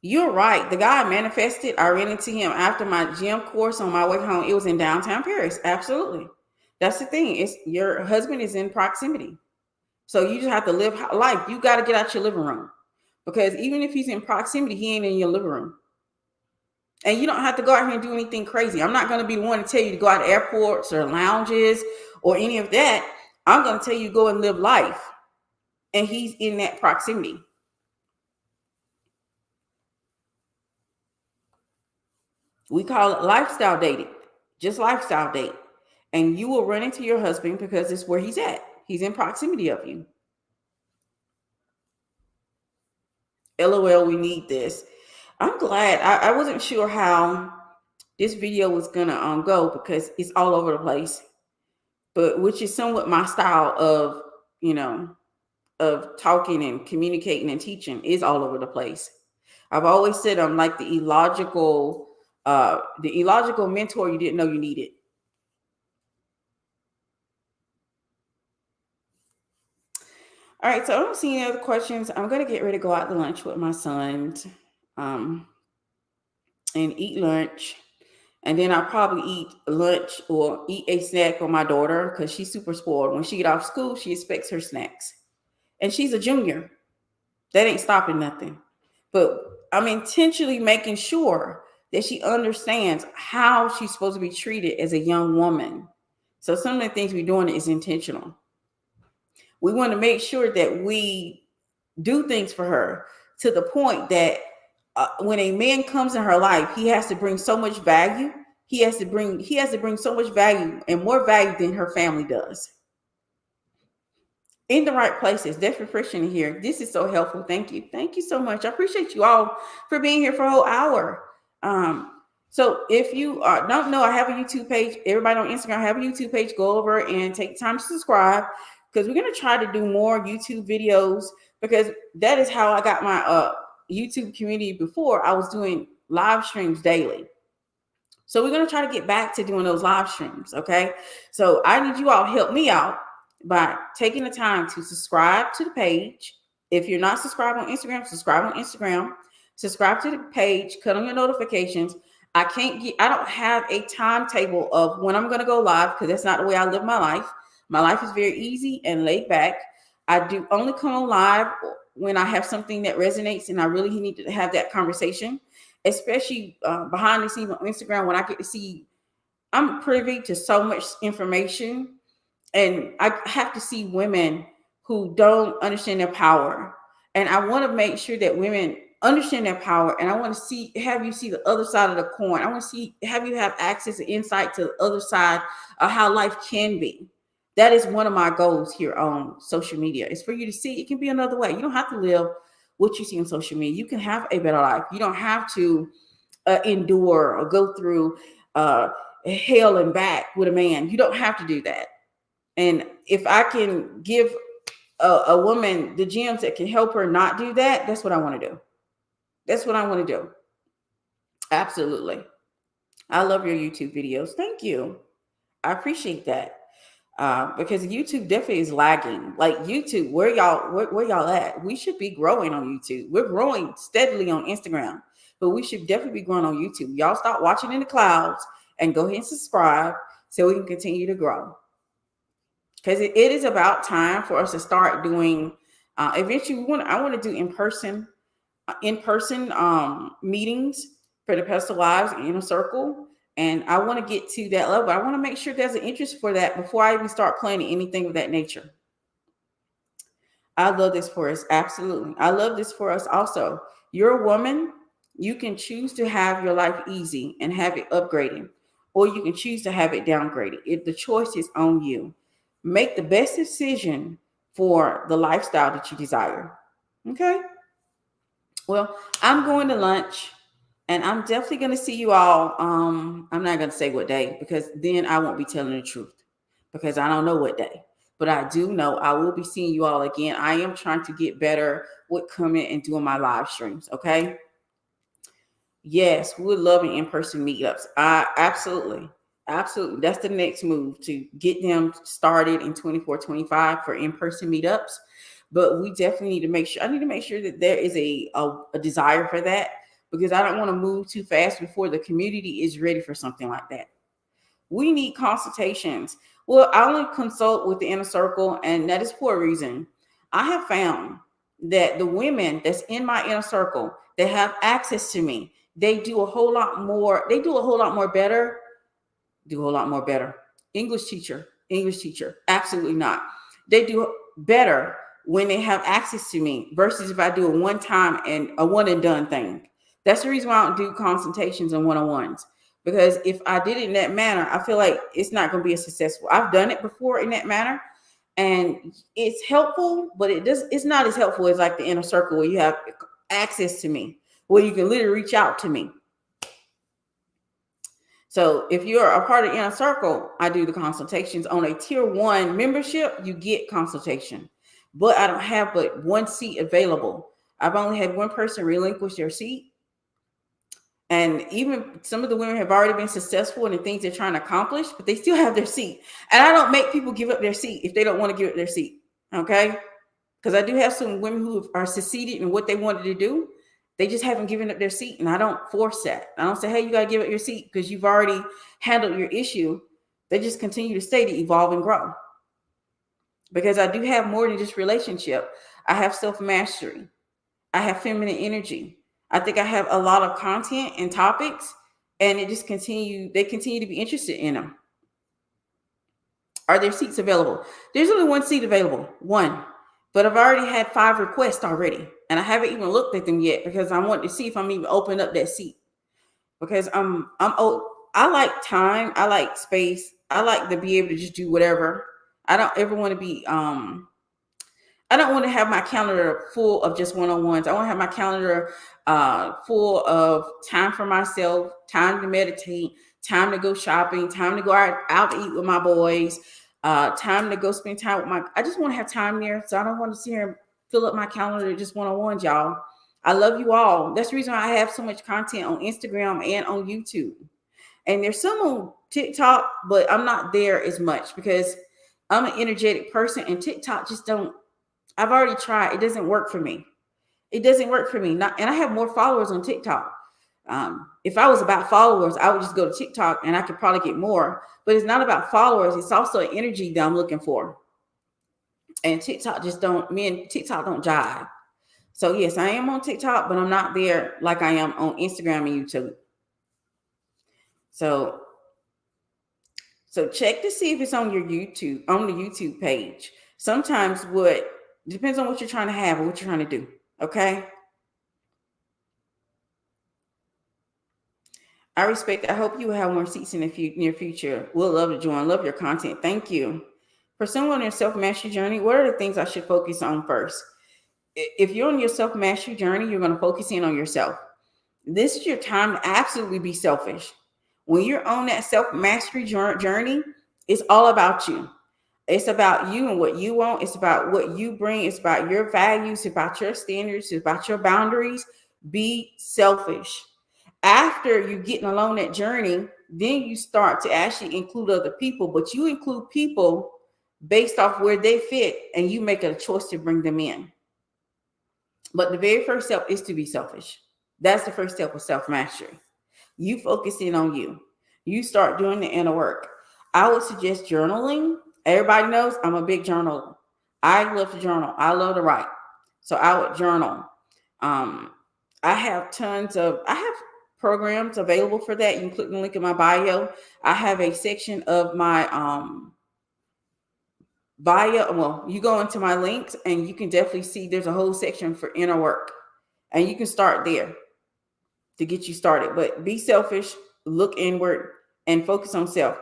You're right. The guy I manifested, I ran into him after my gym course on my way home. It was in downtown Paris. Absolutely. That's the thing. It's your husband is in proximity. So you just have to live life. You got to get out your living room because even if he's in proximity, he ain't in your living room. And you don't have to go out here and do anything crazy. I'm not going to be one to tell you to go out to airports or lounges or any of that. I'm going to tell you go and live life. And he's in that proximity. We call it lifestyle dating, just lifestyle date. And you will run into your husband because it's where he's at. He's in proximity of you. LOL, we need this. I'm glad. I wasn't sure how this video was gonna go because it's all over the place, but which is somewhat my style of, you know, of talking and communicating and teaching is all over the place. I've always said I'm like the illogical mentor you didn't know you needed. All right, so I don't see any other questions. I'm gonna get ready to go out to lunch with my sons, and eat lunch, and then I'll probably eat lunch or eat a snack with my daughter because she's super spoiled. When she get off school, she expects her snacks, and she's a junior. That ain't stopping nothing. But I'm intentionally making sure that she understands how she's supposed to be treated as a young woman. So some of the things we're doing is intentional. We want to make sure that we do things for her to the point that when a man comes in her life, he has to bring so much value. He has to bring so much value and more value than her family does. In the right places. That's refreshing here. This is so helpful. Thank you. Thank you so much. I appreciate you all for being here for a whole hour. So if you don't know, I have a YouTube page. Everybody on Instagram, I have a YouTube page. Go over and take time to subscribe because we're going to try to do more YouTube videos because that is how I got my YouTube community before. I was doing live streams daily. So we're going to try to get back to doing those live streams. Okay. So I need you all to help me out by taking the time to subscribe to the page. If you're not subscribed on Instagram, subscribe on Instagram. Subscribe to the page, cut on your notifications. I don't have a timetable of when I'm going to go live because that's not the way I live my life. My life is very easy and laid back. I do only come on live when I have something that resonates and I really need to have that conversation, especially behind the scenes on Instagram when I get to see, I'm privy to so much information. And I have to see women who don't understand their power. And I want to make sure that women understand their power. And I want to have you see the other side of the coin. I want to have you have access and insight to the other side of how life can be. That is one of my goals here on social media. It's for you to see it can be another way. You don't have to live what you see on social media. You can have a better life. You don't have to endure or go through hell and back with a man. You don't have to do that. And if I can give a woman the gems that can help her not do that, that's what I want to do. That's what I want to do. Absolutely. I love your YouTube videos. Thank you. I appreciate that. Because YouTube definitely is lagging. Like YouTube, where y'all at? We should be growing on YouTube. We're growing steadily on Instagram, but we should definitely be growing on YouTube. Y'all stop watching in the clouds and go ahead and subscribe so we can continue to grow. Because it is about time for us to start doing. Eventually, I want to do in person meetings for the Pedestal Lives in a circle, and I want to get to that level. I want to make sure there's an interest for that before I even start planning anything of that nature. I love this for us. Absolutely, I love this for us. Also, you're a woman. You can choose to have your life easy and have it upgraded, or you can choose to have it downgraded. If the choice is on you. Make the best decision for the lifestyle that you desire. Okay. Well, I'm going to lunch and I'm definitely going to see you all. I'm not going to say what day because then I won't be telling the truth because I don't know what day, but I do know I will be seeing you all again. I am trying to get better with coming and doing my live streams. Okay. Yes, we're loving in-person meetups. Absolutely. Absolutely. That's the next move to get them started in 24-25 for in-person meetups. But we definitely need to make sure, I need to make sure that there is a desire for that because I don't want to move too fast before the community is ready for something like that. We need consultations. Well, I only consult with the inner circle, and that is for a reason. I have found that the women that's in my inner circle that have access to me, they do a whole lot more better. English teacher, absolutely not. They do better when they have access to me versus if I do a one time and a one and done thing. That's the reason why I don't do consultations and one-on-ones. Because if I did it in that manner, I feel like it's not going to be as successful. I've done it before in that manner, and it's helpful, but it's not as helpful as like the inner circle where you have access to me, where you can literally reach out to me. So if you're a part of Inner Circle, I do the consultations. On a tier 1 membership, you get consultation. But I don't have but one seat available. I've only had one person relinquish their seat. And even some of the women have already been successful in the things they're trying to accomplish, but they still have their seat. And I don't make people give up their seat if they don't want to give up their seat. Okay? Because I do have some women who are succeeded in what they wanted to do. They just haven't given up their seat. And I don't force that. I don't say, hey, you got to give up your seat because you've already handled your issue. They just continue to stay to evolve and grow. Because I do have more than just relationship. I have self-mastery. I have feminine energy. I think I have a lot of content and topics, and they continue to be interested in them. Are there seats available? There's only one seat available, one. But I've already had 5 requests already, and I haven't even looked at them yet because I want to see if I'm even open up that seat. Because I like time, I like space, I like to be able to just do whatever. I don't ever want to be I don't want to have my calendar full of just one-on-ones. I want to have my calendar full of time for myself, time to meditate, time to go shopping, time to go out to eat with my boys, time to go spend time with I just want to have time there. So I don't want to sit here and fill up my calendar just one-on-ones, y'all. I love you all. That's the reason why I have so much content on Instagram and on YouTube. And there's some on TikTok, but I'm not there as much because I'm an energetic person and TikTok just don't. I've already tried. It doesn't work for me. It doesn't work for me. And I have more followers on TikTok. If I was about followers, I would just go to TikTok and I could probably get more. But it's not about followers. It's also an energy that I'm looking for. And TikTok me and TikTok don't jive. So yes, I am on TikTok, but I'm not there like I am on Instagram and YouTube. So check to see if it's on your YouTube, on the YouTube page. Sometimes depends on what you're trying to have or what you're trying to do. Okay. I respect. I hope you will have more seats in the near future. We'll love to join. Love your content. Thank you. For someone in a self-mastery journey, what are the things I should focus on first? If you're on your self-mastery journey, you're going to focus in on yourself. This is your time to absolutely be selfish. When you're on that self-mastery journey, it's all about you. It's about you and what you want. It's about what you bring. It's about your values, it's about your standards, it's about your boundaries. Be selfish. After you're getting along that journey, then you start to actually include other people, but you include people based off where they fit and you make a choice to bring them in. But the very first step is to be selfish. That's the first step of self-mastery. You focus in on you. You start doing the inner work. I would suggest journaling. Everybody knows I'm a big journaler. I love to journal. I love to write. So I would journal. I have programs available for that. You can click the link in my bio. I have a section of my bio. Well, you go into my links and you can definitely see there's a whole section for inner work. And you can start there to get you started. But be selfish, look inward, and focus on self.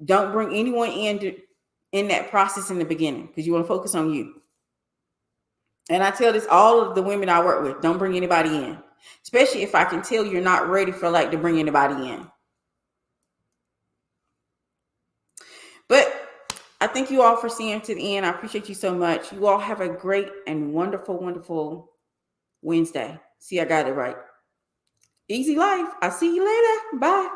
Don't bring anyone in that process in the beginning because you want to focus on you. And I tell this all of the women I work with, don't bring anybody in, especially if I can tell you're not ready to bring anybody in. But I thank you all for seeing to the end. I appreciate you so much. You all have a great and wonderful, wonderful Wednesday. See, I got it right. Easy life. I'll see you later. Bye.